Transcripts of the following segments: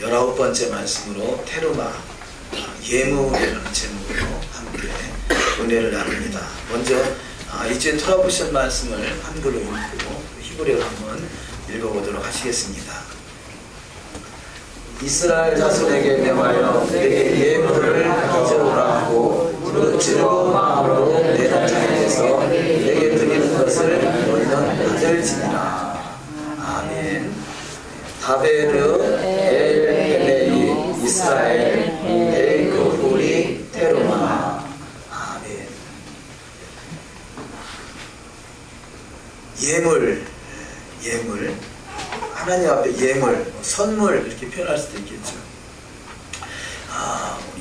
19번째 말씀으로 테르마, 예물이라는 제목으로 함께 은혜를 나눕니다. 먼저 이제 돌아보신 말씀을 한글로 읽고 히브리어로 한번 읽어보도록 하시겠습니다. 이스라엘 자손에게 명하여 내게 예물을 가져오라 하고 그 즐거운 마음으로 내 자에게서 내게 드리는 것을 너희는 받을지니라. 아멘. 다베르 엘헬레이 이스라엘 에이크후리 테르마. 아멘. 예물 하나님 앞에 예물, 선물 이렇게 표현할 수도 있겠죠.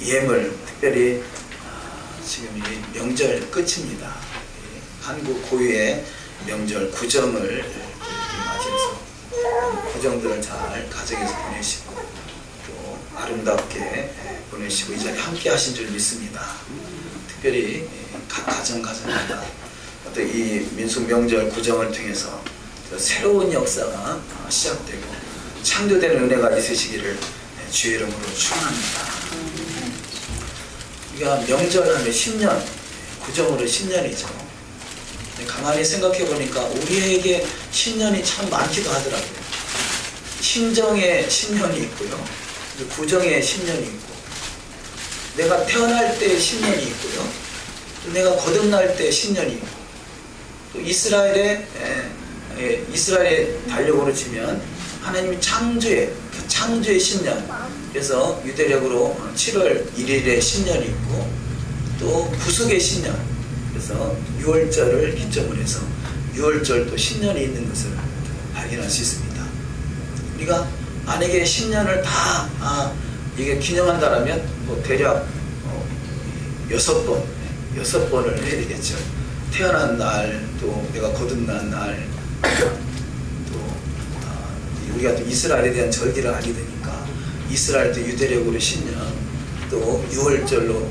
예물, 특별히 지금 이 명절 끝입니다. 한국 고유의 명절 구정을 맞이해서 구정들을 잘 가정에서 보내시고 또 아름답게 보내시고 이 자리에 함께 하신 줄 믿습니다. 특별히 각 가정마다 또 이 민속 명절 구정을 통해서 새로운 역사가 시작되고 창조되는 은혜가 있으시기를 주의 이름으로 축원합니다. 우리가 명절하면 10년, 구정으로 10년이죠. 가만히 생각해 보니까 우리에게 10년이 참 많기도 하더라고요. 신정에 10년이 있고요, 구정에 10년이 있고, 내가 태어날 때 10년이 있고요, 또 내가 거듭날 때 10년이 있고, 또 이스라엘의 달력으로 치면 하나님이 창조의 10년, 그래서 유대력으로 7월 1일에 10년이 있고 또 구속의 10년, 그래서 6월절을 기점으로 해서 6월절도 10년이 있는 것을 발견할 수 있습니다. 우리가 만약에 10년을 다 이게 기념한다라면 뭐 대략 6번을 해야 되겠죠. 태어난 날, 또 내가 거듭난 날, 또 우리가 또 이스라엘에 대한 절기를 알게 되니까 이스라엘도 유대력으로 10년, 또 6월절로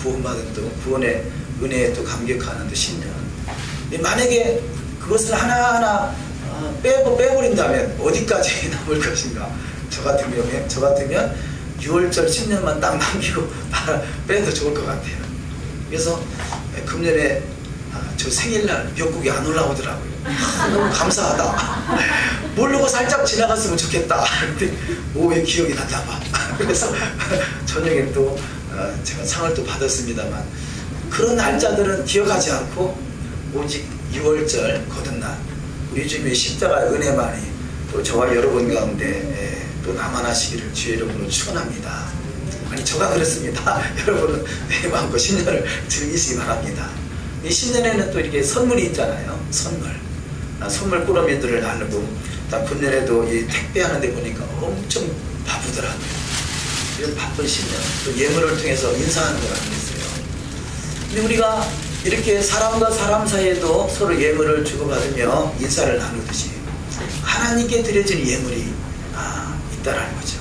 구원받은 또 구원의 은혜에 또 감격하는 또 10년. 만약에 그것을 하나하나 빼버린다면 어디까지 남을 것인가? 저 같으면 6월절 10년만 딱 남기고 빼도 좋을 것 같아요. 그래서 금년에 저 생일날 미역국이 안 올라오더라고요. 너무 감사하다. 모르고 살짝 지나갔으면 좋겠다. 근데 오후에 기억이 났나 봐. 그래서 저녁에 또 제가 상을 또 받았습니다만 그런 날짜들은 기억하지 않고 오직 6월절 거듭날 우리 주님의 십자가의 은혜만이 또 저와 여러분 가운데 또 남아나시기를 주의 이름으로 축원합니다. 아니 저가 그렇습니다. 여러분은 내 마음껏 신년을 즐기시기 바랍니다. 이 신년에는 또 이렇게 선물이 있잖아요. 선물 꾸러미들을 나누고, 금년에도 이 택배하는 데 보니까 엄청 바쁘더라고요. 이런 바쁜 신년, 또 예물을 통해서 인사하는 걸 아니겠어요. 근데 우리가 이렇게 사람과 사람 사이에도 서로 예물을 주고받으며 인사를 나누듯이 하나님께 드려진 예물이 있다라는 거죠.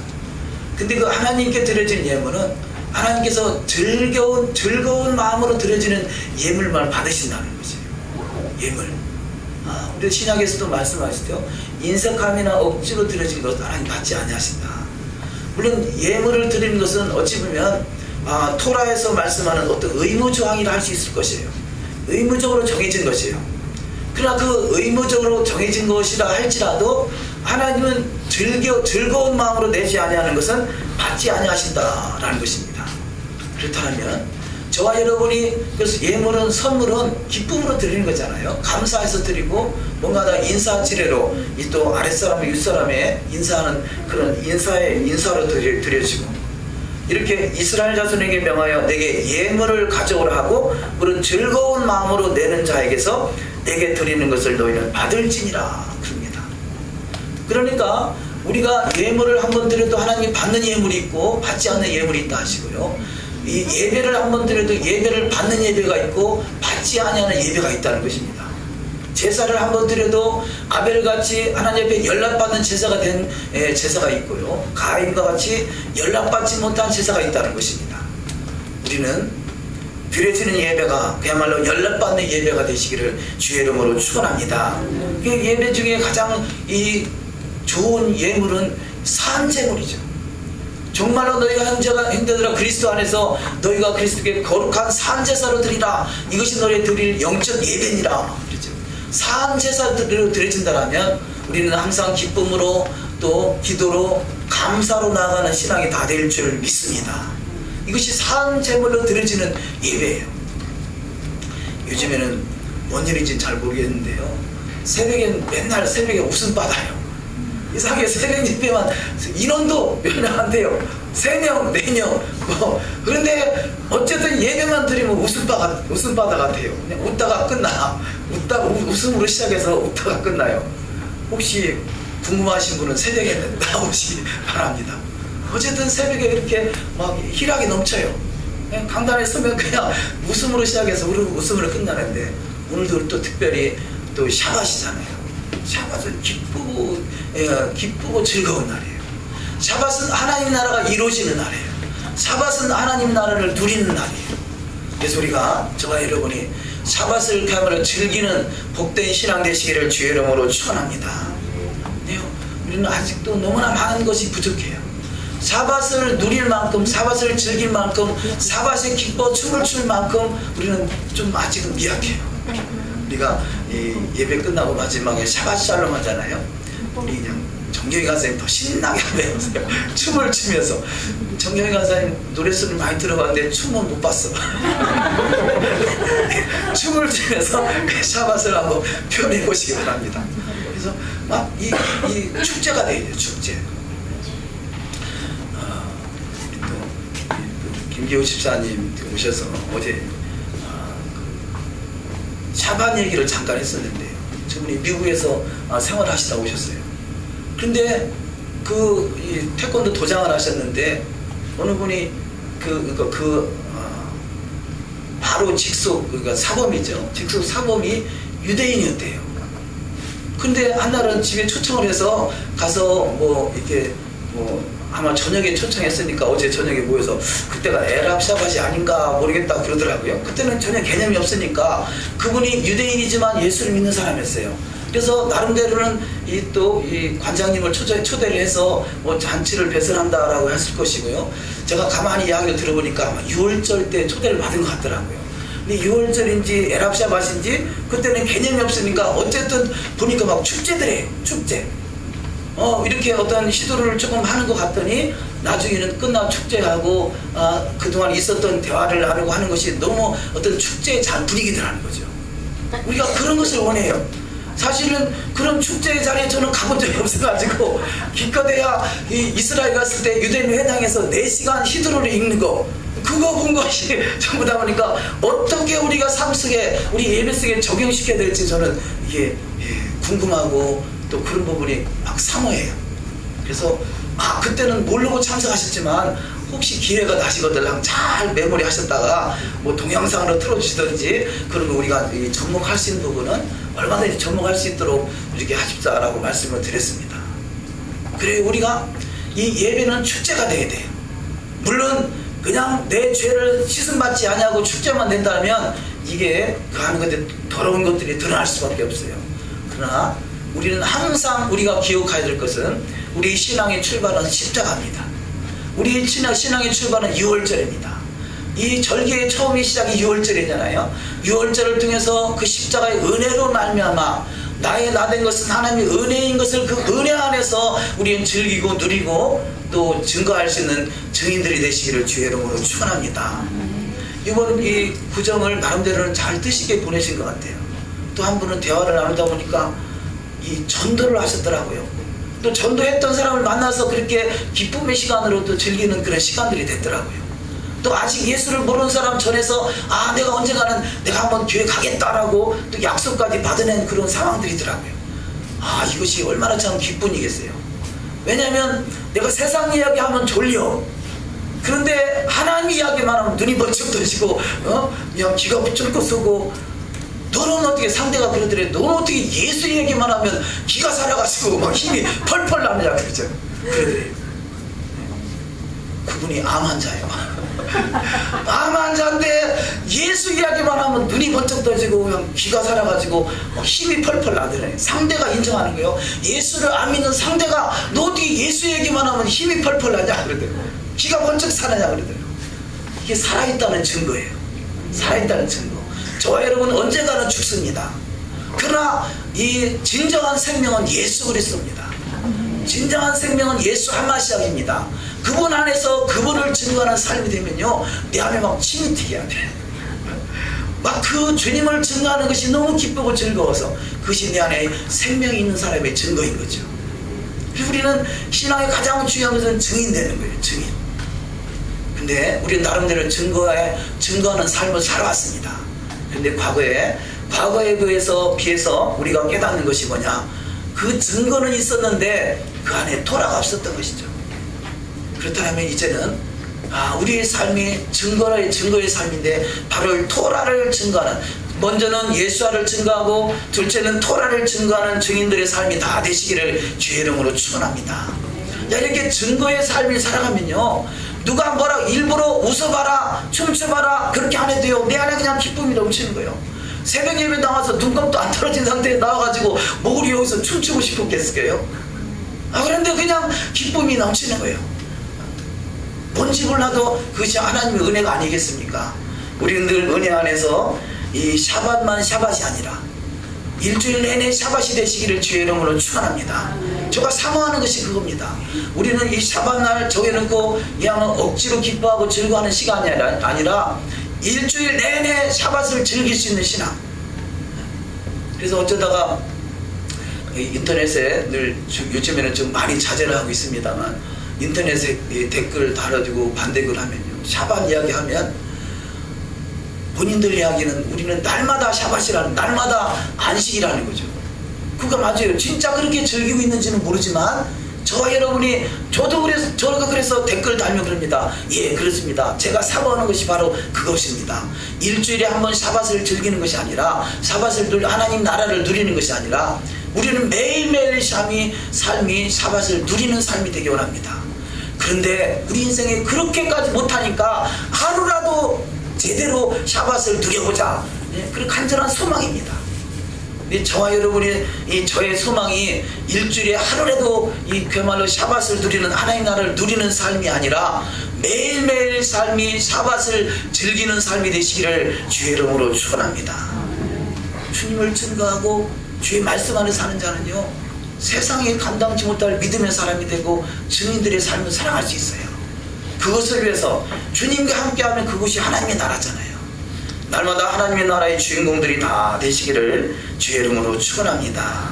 근데 그 하나님께 드려진 예물은 하나님께서 즐거운 마음으로 드려지는 예물만 받으신다는 거지. 예물. 우리 신약에서도 말씀하시죠. 인색함이나 억지로 드려진 것은 하나님 받지 아니하신다. 물론 예물을 드리는 것은 어찌 보면 토라에서 말씀하는 어떤 의무 조항이라 할 수 있을 것이에요. 의무적으로 정해진 것이에요. 그러나 그 의무적으로 정해진 것이라 할지라도 하나님은 즐거운 마음으로 내지 아니하는 것은 받지 아니하신다라는 것입니다. 그렇다면 저와 여러분이 그래서 예물은 선물은 기쁨으로 드리는 거잖아요. 감사해서 드리고 뭔가 다 인사지례로 이 또 아랫사람과 윗사람에 인사하는 그런 인사로 드려지고 이렇게 이스라엘 자손에게 명하여 내게 예물을 가져오라 하고 그런 즐거운 마음으로 내는 자에게서 내게 드리는 것을 너희는 받을지니라 그럽니다. 그러니까 우리가 예물을 한번 드려도 하나님 받는 예물이 있고 받지 않는 예물이 있다 하시고요. 이 예배를 한번 드려도 예배를 받는 예배가 있고 받지 아니하는 예배가 있다는 것입니다. 제사를 한번 드려도 아벨같이 하나님 앞에 연락받는 제사가 된 제사가 있고요. 가인과 같이 연락받지 못한 제사가 있다는 것입니다. 우리는 드려지는 예배가 그야말로 연락받는 예배가 되시기를 주의 이름으로 축원합니다. 예배 중에 가장 이 좋은 예물은 산제물이죠. 정말로 너희가 형제들아 그리스도 안에서 너희가 그리스도께 거룩한 산제사로 드리라. 이것이 너희 드릴 영적 예배니라. 그렇죠. 산제사로 드려진다라면 우리는 항상 기쁨으로 또 기도로 감사로 나아가는 신앙이 다 될 줄 믿습니다. 이것이 산제물로 드려지는 예배예요. 요즘에는 뭔 일인지 잘 모르겠는데요, 새벽엔 맨날 새벽에 웃음 받아요. 이상하게 새벽 예배만 인원도 몇 명 안 돼요. 3명, 4명 뭐. 그런데 어쨌든 예배만 드리면 웃음바다 같아요. 그냥 웃다가 끝나. 웃음으로 시작해서 웃다가 끝나요. 혹시 궁금하신 분은 새벽에 나오시기 바랍니다. 어쨌든 새벽에 이렇게 막 희락이 넘쳐요. 그냥 강단에 서면 그냥 웃음으로 시작해서 웃음으로 끝나는데, 오늘도 또 특별히 또 샤밧이잖아요. 샤밧은 기쁘고 즐거운 날이에요. 샤밧은 하나님 나라가 이루어지는 날이에요. 샤밧은 하나님 나라를 누리는 날이에요. 그래서 우리가, 저와 여러분이 샤밧을 그야말로 즐기는 복된 신앙 되시기를 주의 이름으로 축원합니다. 네, 우리는 아직도 너무나 많은 것이 부족해요. 샤밧을 누릴 만큼, 샤밧을 즐길 만큼, 샤밧에 기뻐 춤을 출 만큼 우리는 좀 아직은 미약해요. 우리가 이 예배 끝나고 마지막에 샤밧 샬롬 하잖아요. 우리 그냥 정경희 간사님 더 신나게 배우세요. 춤을 추면서. 정경희 간사님 노래소리를 많이 들어봤는데 춤은 못 봤어. 춤을 추면서 샤밧을 한번 표현해 보시기 바랍니다. 그래서 막 이 축제가 돼요. 축제. 또 김기호 집사님 오셔서 어제 샤밧 얘기를 잠깐 했었는데요. 저분이 미국에서 생활하시다 오셨어요. 근데 태권도 도장을 하셨는데, 어느 분이 바로 직속, 그러니까 사범이죠. 직속 사범이 유대인이었대요. 근데 한날은 집에 초청을 해서 가서 이렇게 아마 저녁에 초청했으니까 어제 저녁에 모여서, 그때가 에랍 샤밧이 아닌가 모르겠다 그러더라고요. 그때는 전혀 개념이 없으니까 그분이 유대인이지만 예수를 믿는 사람이었어요. 그래서 나름대로는 이 관장님을 초대를 해서 잔치를 배설한다라고 했을 것이고요. 제가 가만히 이야기를 들어보니까 아마 6월절 때 초대를 받은 것 같더라고요. 근데 6월절인지 에랍 샤밧인지 그때는 개념이 없으니까 어쨌든 보니까 막 축제들이에요. 축제. 이렇게 어떤 시도를 조금 하는 것 같더니 나중에는 끝나고 축제하고 그동안 있었던 대화를 나누고 하는 것이 너무 어떤 축제의 분위기더라는 거죠. 우리가 그런 것을 원해요. 사실은 그런 축제의 자리에 저는 가본 적이 없어가지고, 기껏해야 이스라엘 갔을 때 유대인 회당에서 4시간 히드로를 읽는 거, 그거 본 것이 전부 다 보니까 어떻게 우리가 삶 속에, 우리 예배 속에 적용시켜야 될지 저는 이게 궁금하고 또 그런 부분이 막 사모해요. 그래서 그때는 모르고 참석하셨지만 혹시 기회가 나시거든 잘 메모리 하셨다가 동영상으로 틀어주시든지, 그런 거 우리가 접목할 수 있는 부분은 얼마든지 접목할 수 있도록 이렇게 하십사라고 말씀을 드렸습니다. 그래, 우리가 이 예배는 축제가 돼야 돼요. 물론 그냥 내 죄를 씻음받지 아니하고 축제만 된다면 이게 그 하는 건데 더러운 것들이 드러날 수밖에 없어요. 그러나 우리는 항상 우리가 기억해야 될 것은 우리 신앙의 출발은 십자가입니다. 우리 신앙의 출발은 6월절입니다. 이 절기의 처음이 시작이 6월절이잖아요. 6월절을 통해서 그 십자가의 은혜로 말미암아 나의 나된 것은 하나님의 은혜인 것을, 그 은혜 안에서 우리는 즐기고 누리고 또 증거할 수 있는 증인들이 되시기를 주의 이름으로 축원합니다. 이번 이 구정을 나름대로는 잘 뜻있게 보내신 것 같아요. 또 한 분은 대화를 나누다 보니까 이 전도를 하셨더라고요. 또 전도했던 사람을 만나서 그렇게 기쁨의 시간으로 또 즐기는 그런 시간들이 됐더라고요. 또 아직 예수를 모르는 사람 전해서 내가 언젠가는 내가 한번 교회 가겠다라고 또 약속까지 받아낸 그런 상황들이더라고요. 이것이 얼마나 참 기쁨이겠어요. 왜냐하면 내가 세상 이야기하면 졸려. 그런데 하나님 이야기만 하면 눈이 번쩍 떠지고 그냥 귀가 부쩍 쏘고, 너는 어떻게, 상대가 그러더래, 너는 어떻게 예수 얘기만 하면 기가 살아가지고 막 힘이 펄펄 나느냐 그러죠. 그러더래요. 그분이 암 환자예요. 암 환자인데 예수 이야기만 하면 눈이 번쩍 떠지고 그냥 귀가 살아가지고 힘이 펄펄 나더래요. 상대가 인정하는 거예요. 예수를 안 믿는 상대가 너 어떻게 예수 얘기만 하면 힘이 펄펄 나냐 그러더래요. 귀가 번쩍 살아냐 그러더래요. 이게 살아있다는 증거예요. 살아있다는 증거. 저와 여러분 언젠가는 죽습니다. 그러나 이 진정한 생명은 예수 그리스도입니다. 진정한 생명은 예수 하마시아입니다. 그분 안에서 그분을 증거하는 삶이 되면요, 내 안에 막 침이 튀게 돼. 막 그 주님을 증거하는 것이 너무 기쁘고 즐거워서 그것이 내 안에 생명이 있는 사람의 증거인 거죠. 그래서 우리는 신앙의 가장 중요한 것은 증인되는 거예요. 증인. 근데 우리는 나름대로 증거하는 삶을 살아왔습니다. 근데 과거에 비해서 우리가 깨닫는 것이 뭐냐, 그 증거는 있었는데 그 안에 토라가 없었던 것이죠. 그렇다면 이제는 우리의 삶이 증거의 삶인데 바로 이 토라를 증거하는, 먼저는 예수와를 증거하고 둘째는 토라를 증거하는 증인들의 삶이 다 되시기를 주의 이름으로 축원합니다. 이렇게 증거의 삶을 살아가면요, 누가 뭐라 일부러 웃어봐라 춤춰봐라 그렇게 안 해도요, 내 안에 그냥 기쁨이 넘치는 거예요. 새벽 예배 나와서 눈곱도 안 떨어진 상태에 나와가지고 목을 여기서 춤추고 싶었겠어요? 그런데 그냥 기쁨이 넘치는 거예요. 뭔지 몰라도 그것이 하나님의 은혜가 아니겠습니까? 우리는 늘 은혜 안에서 이 샤밧만 샤밧이 아니라 일주일 내내 샤밧이 되시기를 주의 이름으로 축원합니다. 제가 사모하는 것이 그겁니다. 우리는 이 샤밧날 정해놓고 그냥 억지로 기뻐하고 즐거워하는 시간이 아니라 일주일 내내 샤밧을 즐길 수 있는 신앙. 그래서 어쩌다가 인터넷에 늘 요즘에는 좀 많이 자제를 하고 있습니다만, 인터넷에 댓글 달아주고 반대글 하면요, 샤밧 이야기하면 본인들 이야기는 우리는 날마다 샤밧이라는, 날마다 안식이라는 거죠. 그거 맞아요. 진짜 그렇게 즐기고 있는지는 모르지만 저와 여러분이, 저가 그래서 댓글 달면 그럽니다. 예, 그렇습니다. 제가 사모하는 것이 바로 그것입니다. 일주일에 한 번 샤밧을 즐기는 것이 아니라, 하나님 나라를 누리는 것이 아니라, 우리는 매일매일 삶이 샤밧을 누리는 삶이 되기 원합니다. 그런데 우리 인생에 그렇게까지 못하니까 하루라도 제대로 샤밧을 누려보자. 그런 간절한 소망입니다. 저와 여러분이 저의 소망이 일주일에 하루라도 그야말로 샤밧을 누리는, 하나님 나라를 누리는 삶이 아니라 매일매일 삶이 샤밧을 즐기는 삶이 되시기를 주의 이름으로 축원합니다. 주님을 증거하고 주의 말씀 안에 사는 자는요, 세상에 감당치 못할 믿음의 사람이 되고 증인들의 삶을 살아갈 수 있어요. 그것을 위해서 주님과 함께하면 그것이 하나님의 나라잖아요. 날마다 하나님의 나라의 주인공들이 다 되시기를 주의 이름으로 축원합니다.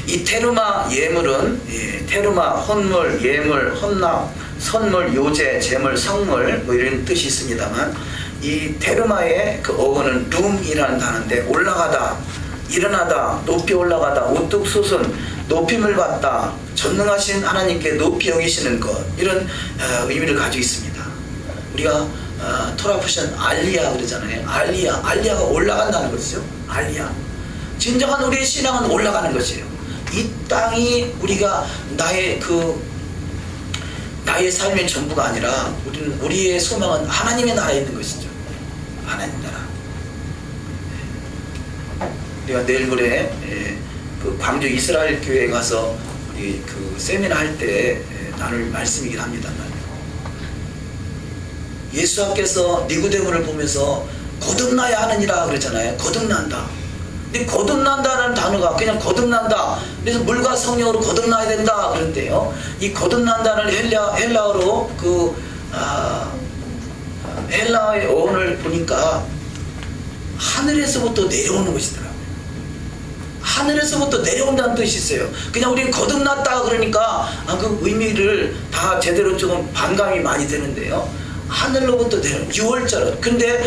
이 테르마 예물은 테르마 혼물, 예물, 혼납, 선물, 요제, 재물, 성물 이런 뜻이 있습니다만, 이 테르마의 그 어원은 룸이라는 단어인데, 올라가다, 일어나다, 높이 올라가다, 우뚝 솟은, 높임을 받다, 전능하신 하나님께 높이 여기시는 것, 이런 의미를 가지고 있습니다. 우리가 토라푸션 알리야 그러잖아요. 알리야가 올라간다는 것이죠. 알리야. 진정한 우리의 신앙은 올라가는 것이에요. 이 땅이 우리가 나의 삶의 전부가 아니라, 우리의 소망은 하나님의 나라에 있는 것이죠. 하나님 나라. 우리가 내일 모레 그 광주 이스라엘 교회에 가서 우리 그 세미나 할 때 나눌 말씀이긴 합니다만, 예수님께서 니고데모를 보면서 거듭나야 하느니라 그러잖아요. 거듭난다. 근데 거듭난다라는 단어가 그냥 거듭난다, 그래서 물과 성령으로 거듭나야 된다 그런데요, 이 거듭난다를 헬라어로 헬라어의 어원을 보니까 하늘에서부터 내려오는 것이더라고요. 하늘에서부터 내려온다는 뜻이 있어요. 그냥 우리 거듭났다 그러니까 그 의미를 다 제대로 조금 반감이 많이 되는데요, 하늘로부터 내려온 6월절. 근데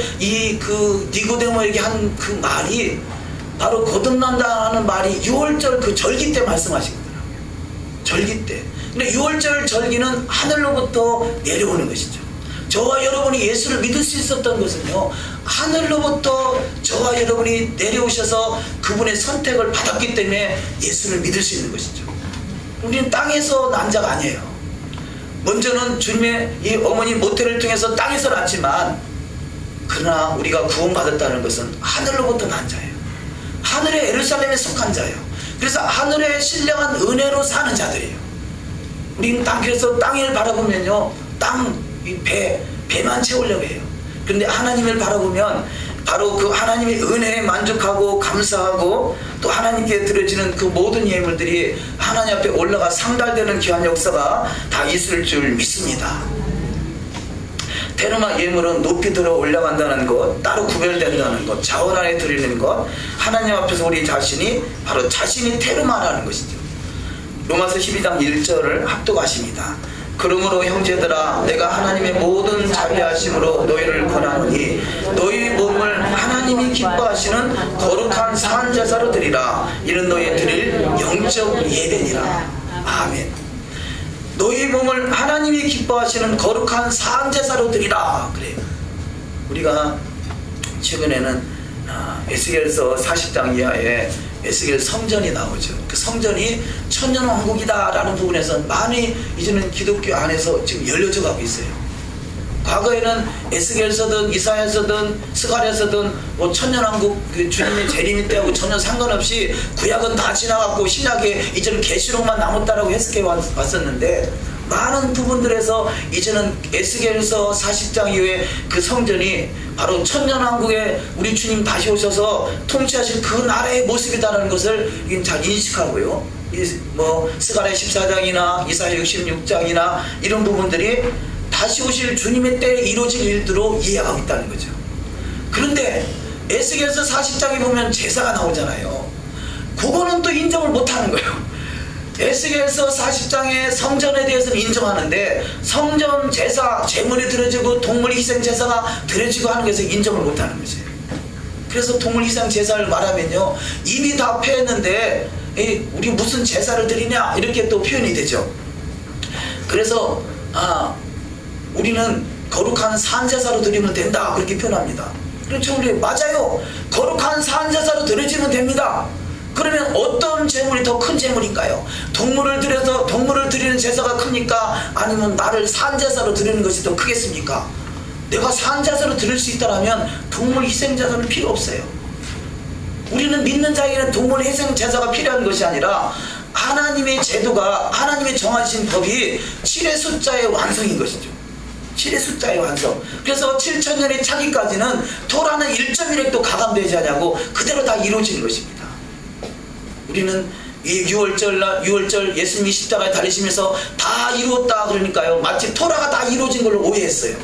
그 니고데모에게 한 그 말이 바로 거듭난다 하는 말이 6월절 그 절기 때 말씀하신 거더라고요. 절기 때. 근데 6월절 절기는 하늘로부터 내려오는 것이죠. 저와 여러분이 예수를 믿을 수 있었던 것은요, 하늘로부터 저와 여러분이 내려오셔서 그분의 선택을 받았기 때문에 예수를 믿을 수 있는 것이죠. 우리는 땅에서 난 자가 아니에요. 먼저는 주님의 이 어머니 모태를 통해서 땅에서 났지만, 그러나 우리가 구원받았다는 것은 하늘로부터 난 자예요. 하늘의 예루살렘에 속한 자예요. 그래서 하늘의 신령한 은혜로 사는 자들이에요. 우리는 그래서 땅을 바라보면요, 배만 채우려고 해요. 그런데 하나님을 바라보면 바로 그 하나님의 은혜에 만족하고 감사하고, 또 하나님께 드려지는 그 모든 예물들이 하나님 앞에 올라가 상달되는 귀한 역사가 다 있을 줄 믿습니다. 테르마 예물은 높이 들어 올라간다는 것, 따로 구별된다는 것, 자원 안에 드리는 것, 하나님 앞에서 우리 자신이 바로 자신이 테르마라는 것이죠. 로마서 12장 1절을 합독하십니다. 그러므로 형제들아, 내가 하나님의 모든 자비하심으로 너희를 권하노니 너희 몸을 하나님이 기뻐하시는 거룩한 산제사로 드리라. 이는 너희 드릴 영적 예배니라. 아멘. 너희 몸을 하나님이 기뻐하시는 거룩한 산제사로 드리라. 그래요. 우리가 최근에는 에스겔서 40장 이하에 에스겔 성전이 나오죠. 그 성전이 천년왕국이다 라는 부분에서 많이 이제는 기독교 안에서 지금 열려져 가고 있어요. 과거에는 에스겔서든 이사야서든 스가랴서든 뭐 천년왕국 그 주님의 재림이 때하고 전혀 상관없이 구약은 다 지나갔고 신약에 이제는 계시록만 남았다라고 해석해 왔었는데, 많은 부분들에서 이제는 에스겔서 40장 이후에 그 성전이 바로 천년왕국에 우리 주님 다시 오셔서 통치하실 그 나라의 모습이다라는 것을 잘 인식하고요. 뭐 스가랴 14장이나 이사야 66장이나 이런 부분들이 다시 오실 주님의 때에 이루어질 일들로 이해하고 있다는 거죠. 그런데 에스겔서 40장에 보면 제사가 나오잖아요. 그거는 또 인정을 못하는 거예요. 에스겔서 40장의 성전에 대해서는 인정하는데, 성전 제사, 제물이 드려지고 동물 희생 제사가 드려지고 하는 것에 인정을 못하는 거죠. 그래서 동물 희생 제사를 말하면요, 이미 다 패했는데 우리 무슨 제사를 드리냐 이렇게 또 표현이 되죠. 그래서 우리는 거룩한 산제사로 드리면 된다 그렇게 표현합니다. 그렇죠. 우리 맞아요. 거룩한 산제사로 드려지면 됩니다. 그러면 어떤 제물이 더 큰 제물인가요? 동물을 들여서 동물을 드리는 제사가 큽니까? 아니면 나를 산제사로 드리는 것이 더 크겠습니까? 내가 산제사로 드릴 수 있다면 동물 희생 제사는 필요 없어요. 우리는 믿는 자에게는 동물 희생 제사가 필요한 것이 아니라 하나님의 제도가, 하나님의 정하신 법이 7의 숫자의 완성인 것이죠. 7의 숫자의 완성. 그래서 7천년이 차기까지는 토라는 1.1획도 가감되지 않냐고 그대로 다 이루어지는 것입니다. 우리는 이 6월절 예수님이 십자가에 달리시면서 다 이루었다 그러니까요, 마치 토라가 다 이루어진 걸로 오해했어요.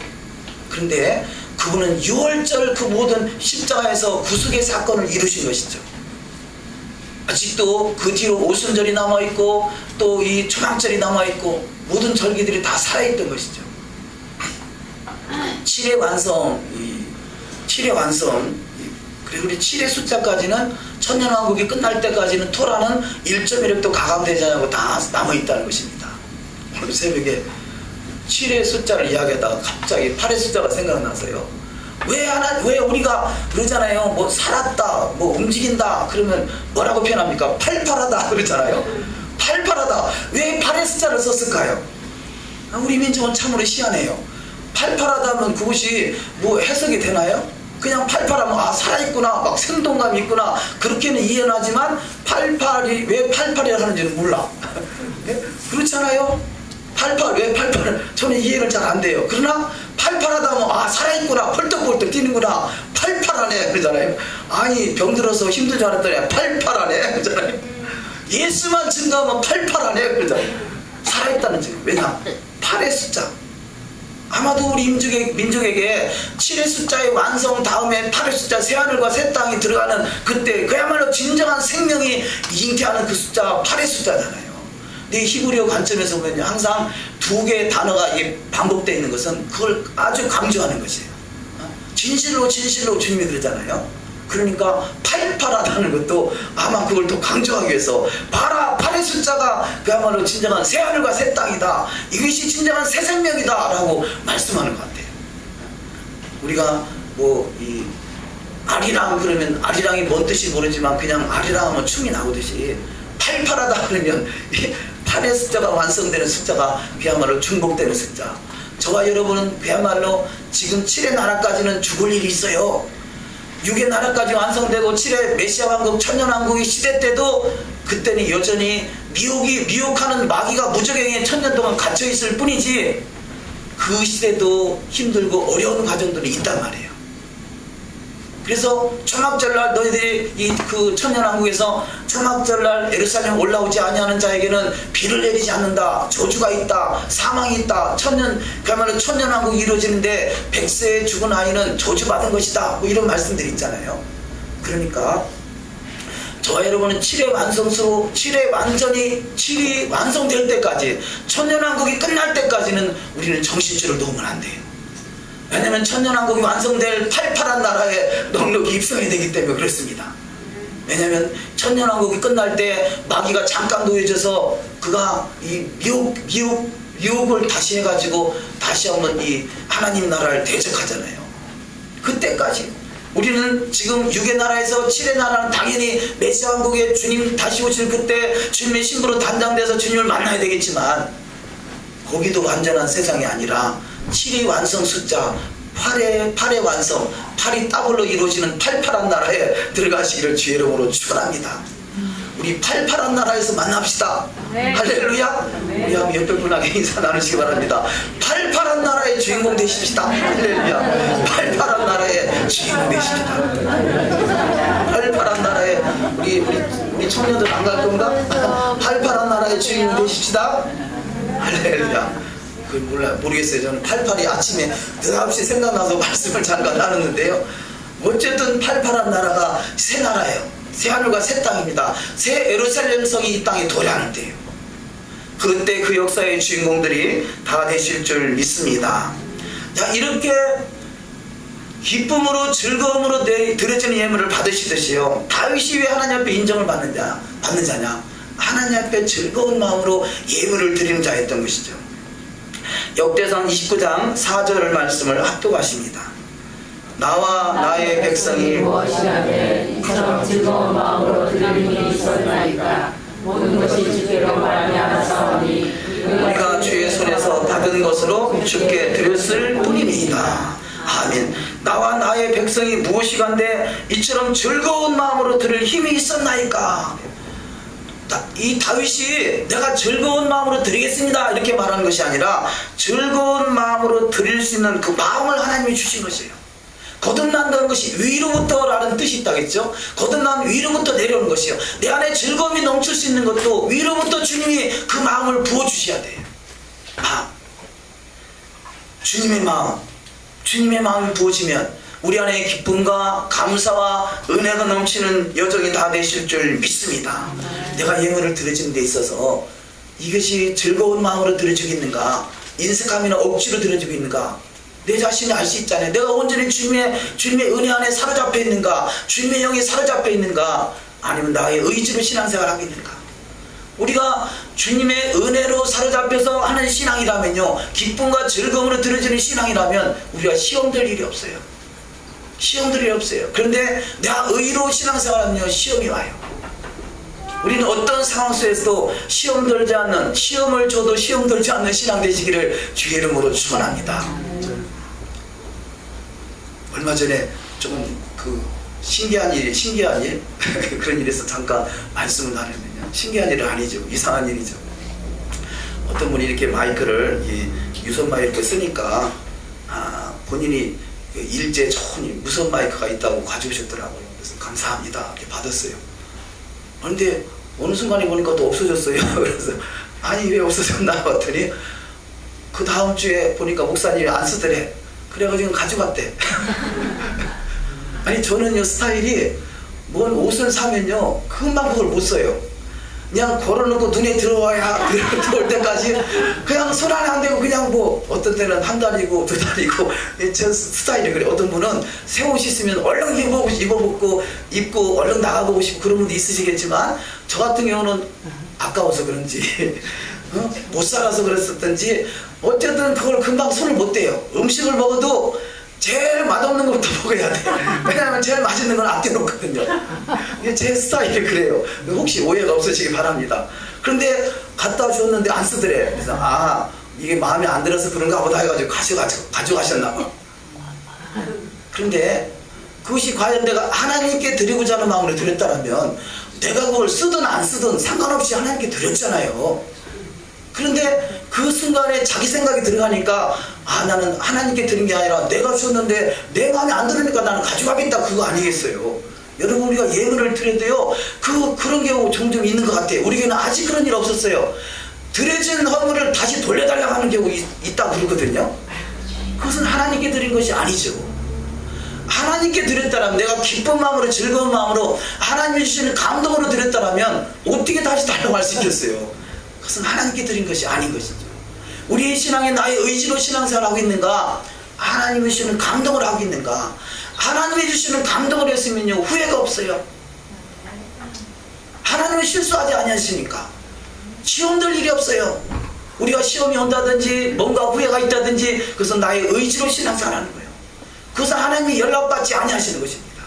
그런데 그분은 6월절 그 모든 십자가에서 구속의 사건을 이루신 것이죠. 아직도 그 뒤로 오순절이 남아있고 또 이 초막절이 남아있고 모든 절기들이 다 살아있던 것이죠. 7의 완성, 7의 완성, 그리고 우리 7의 숫자까지는 천년왕국이 끝날 때까지는 토라는 1.1획도 가감되지 않고 다 남아있다는 것입니다. 오늘 새벽에 7의 숫자를 이야기하다가 갑자기 8의 숫자가 생각나서요. 왜 우리가 그러잖아요. 뭐 살았다, 뭐 움직인다 그러면 뭐라고 표현합니까? 팔팔하다 그러잖아요. 팔팔하다. 왜 8의 숫자를 썼을까요? 우리 민족은 참으로 희한해요. 팔팔하다면 그것이 뭐 해석이 되나요? 그냥 팔팔하면 살아있구나, 막 생동감이 있구나 그렇게는 이해는 하지만 팔팔이 왜 팔팔이라 하는지는 몰라. 그렇잖아요. 왜 88? 저는 이해를 잘 안 돼요. 그러나 팔팔하다면 살아있구나, 펄떡펄떡 뛰는구나, 팔팔하네 그러잖아요. 아니 병들어서 힘든 줄 알았더니 팔팔하네 그러잖아요. 예수만 증거하면 팔팔하네 그러잖아요. 살아있다는 증거. 왜냐? 8의 숫자. 아마도 우리 민족에게 7의 숫자의 완성 다음에 8의 숫자 새하늘과 새 땅이 들어가는 그때 그야말로 진정한 생명이 잉태하는 그 숫자 8의 숫자잖아요. 근데 히브리어 관점에서 보면 항상 두 개의 단어가 이게 반복되어 있는 것은 그걸 아주 강조하는 것이에요. 진실로 주님이 그러잖아요. 그러니까 팔팔하다는 것도 아마 그걸 더 강조하기 위해서 봐라 8의 숫자가 그야말로 진정한 새하늘과 새 땅이다, 이것이 진정한 새 생명이다 라고 말씀하는 것 같아요. 우리가 뭐 이 아리랑 그러면 아리랑이 뭔 뜻이 모르지만 그냥 아리랑 하면 춤이 나오듯이 팔팔하다 그러면 8의 숫자가 완성되는 숫자가 그야말로 중복되는 숫자. 저와 여러분은 그야말로 지금 7의 나라까지는 죽을 일이 있어요. 6의 나라까지 완성되고 7의 메시아 왕국 천년왕국의 시대 때도 그때는 여전히 미혹하는 마귀가 무적행에 천년 동안 갇혀있을 뿐이지 그 시대도 힘들고 어려운 과정들이 있단 말이에요. 그래서 초막절날 너희들이 그 천년왕국에서 초막절날 예루살렘 올라오지 아니하는 자에게는 비를 내리지 않는다. 저주가 있다. 사망이 있다. 그야말로 천년왕국이 이루어지는데 100세에 죽은 아이는 저주받은 것이다. 뭐 이런 말씀들이 있잖아요. 그러니까 저와 여러분은 7의 완성수로 7이 완성될 때까지 천년왕국이 끝날 때까지는 우리는 정신줄을 놓으면 안 돼요. 왜냐하면 천년왕국이 완성될 팔팔한 나라에 넉넉히 입성이 되기 때문에 그렇습니다. 왜냐하면 천년왕국이 끝날 때 마귀가 잠깐 놓여져서 그가 이 미혹을 다시 해가지고 다시 한번 이 하나님 나라를 대적하잖아요. 그때까지 우리는 지금 6의 나라에서 7의 나라는 당연히 메시아 왕국에 주님 다시 오실 그때 주님의 신부로 단장돼서 주님을 만나야 되겠지만 거기도 완전한 세상이 아니라 7의 완성 숫자 8의 완성 8이 더블로 이루어지는 팔팔한 나라에 들어가시기를 주의 이름으로 축원합니다. 우리 팔팔한 나라에서 만납시다. 네. 할렐루야. 네. 우리 한번 옆에 분에게 인사 나누시기 바랍니다. 팔팔한 나라의 주인공 되십시다. 할렐루야. 팔팔한 나라의 주인공 되십시다. 팔팔한 나라의 우리 청년들 안 갈 건가? 팔팔한 나라의 주인공 되십시다. 할렐루야. 모르겠어요. 저는 88이 아침에 느닷없이 생각나서 말씀을 잠깐 나눴는데요. 어쨌든 88한 나라가 새 나라예요. 새 하늘과 새 땅입니다. 새 예루살렘 성이 이 땅에 도래하는 때예요. 그때 그 역사의 주인공들이 다 되실 줄 믿습니다. 자, 이렇게 기쁨으로 즐거움으로 드려지는 예물을 받으시듯이요, 다윗이 왜 하나님 앞에 인정을 받는 자냐? 하나님 앞에 즐거운 마음으로 예물을 드리는 자였던 것이죠. 역대상 29장 4절 말씀을 합독하십니다. 나와 나의 백성이 무엇이라되 이처럼 즐거운 마음으로 드리는 일이 있었나이까. 모든 것이 주께로 말미암았사오니 우리가 주의 손에서 받은 것으로 주께 드렸을 뿐이니이다. 아멘. 나와 나의 백성이 무엇이간데 이처럼 즐거운 마음으로 드릴 힘이 있었나이까. 이 다윗이 내가 즐거운 마음으로 드리겠습니다 이렇게 말하는 것이 아니라 즐거운 마음으로 드릴 수 있는 그 마음을 하나님이 주신 것이에요. 거듭난다는 것이 위로부터라는 뜻이 있다겠죠. 거듭난 위로부터 내려오는 것이에요. 내 안에 즐거움이 넘칠 수 있는 것도 위로부터 주님이 그 마음을 부어주셔야 돼요. 주님의 마음이 부어지면 우리 안에 기쁨과 감사와 은혜가 넘치는 여정이 다 되실 줄 믿습니다. 내가 예물을 드려지는 데 있어서 이것이 즐거운 마음으로 드려지겠는가, 인색함이나 억지로 드려지고 있는가, 내 자신이 알 수 있잖아요. 내가 온전히 주님의 은혜 안에 사로잡혀 있는가, 주님의 영에 사로잡혀 있는가, 아니면 나의 의지로 신앙생활을 하고 있는가. 우리가 주님의 은혜로 사로잡혀서 하는 신앙이라면요, 기쁨과 즐거움으로 드려지는 신앙이라면 우리가 시험될 일이 없어요. 시험들이 없어요. 그런데 내가 의로 신앙생활하면요, 시험이 와요. 우리는 어떤 상황 속에서도 시험을 줘도 시험 들지 않는 신앙 되시기를 주의 이름으로 축원합니다. 얼마 전에 좀 신기한 일 그런 일에서 잠깐 말씀을 나누면요, 신기한 일은 아니죠. 이상한 일이죠. 어떤 분이 이렇게 마이크를 유선 마이크 쓰니까 본인이 일제 좋은 무선 마이크가 있다고 가져오셨더라고요. 그래서 감사합니다 이렇게 받았어요. 그런데 어느 순간에 보니까 또 없어졌어요. 그래서 아니 왜 없어졌나 봤더니 그 다음 주에 보니까 목사님이 안 쓰더래. 그래가지고 가져갔대. 아니 저는요, 스타일이 뭔 옷을 사면요 금방 그걸 못 써요. 그냥 걸어놓고 눈에 들어와야 들어올 때까지 그냥 손 안에 안 대고 그냥 뭐 어떤 때는 한 달이고 두 달이고, 저 스타일이 그래. 어떤 분은 새 옷 있으면 얼른 입고 얼른 나가보고 싶고 그런 분도 있으시겠지만, 저 같은 경우는 아까워서 그런지 못 살아서 그랬었던지 어쨌든 그걸 금방 손을 못 대요. 음식을 먹어도 제일 맛없는 것부터 먹어야 돼. 왜냐하면 제일 맛있는 건 아껴놓거든요. 이게 제 스타일이 그래요. 혹시 오해가 없으시기 바랍니다. 그런데 갖다 줬는데 안 쓰더래. 그래서 이게 마음에 안 들어서 그런가 보다 해가지고 가져가셨나 봐. 그런데 그것이 과연 내가 하나님께 드리고자 하는 마음으로 드렸다면 내가 그걸 쓰든 안 쓰든 상관없이 하나님께 드렸잖아요. 그런데 그 순간에 자기 생각이 들어가니까 나는 하나님께 드린 게 아니라 내가 줬는데 내 마음에 안 들으니까 나는 가져가겠다, 그거 아니겠어요? 여러분, 우리가 예물을 드려도요 그런 경우 종종 있는 것 같아요. 우리 교회는 아직 그런 일 없었어요. 드려진 허물을 다시 돌려달라고 하는 경우 있다고 그러거든요. 그것은 하나님께 드린 것이 아니죠. 하나님께 드렸다면, 내가 기쁜 마음으로 즐거운 마음으로 하나님이 주시는 감동으로 드렸다면 어떻게 다시 달라고 할 수 있겠어요? 그것은 하나님께 드린 것이 아닌 것이죠. 우리의 신앙이 나의 의지로 신앙생활을 하고 있는가, 하나님이 주시는 감동을 하고 있는가. 하나님이 주시는 감동을 했으면요 후회가 없어요. 하나님은 실수하지 아니하시니까 시험될 일이 없어요. 우리가 시험이 온다든지 뭔가 후회가 있다든지 그것은 나의 의지로 신앙생활하는 거예요. 그것은 하나님이 연락받지 아니하시는 것입니다.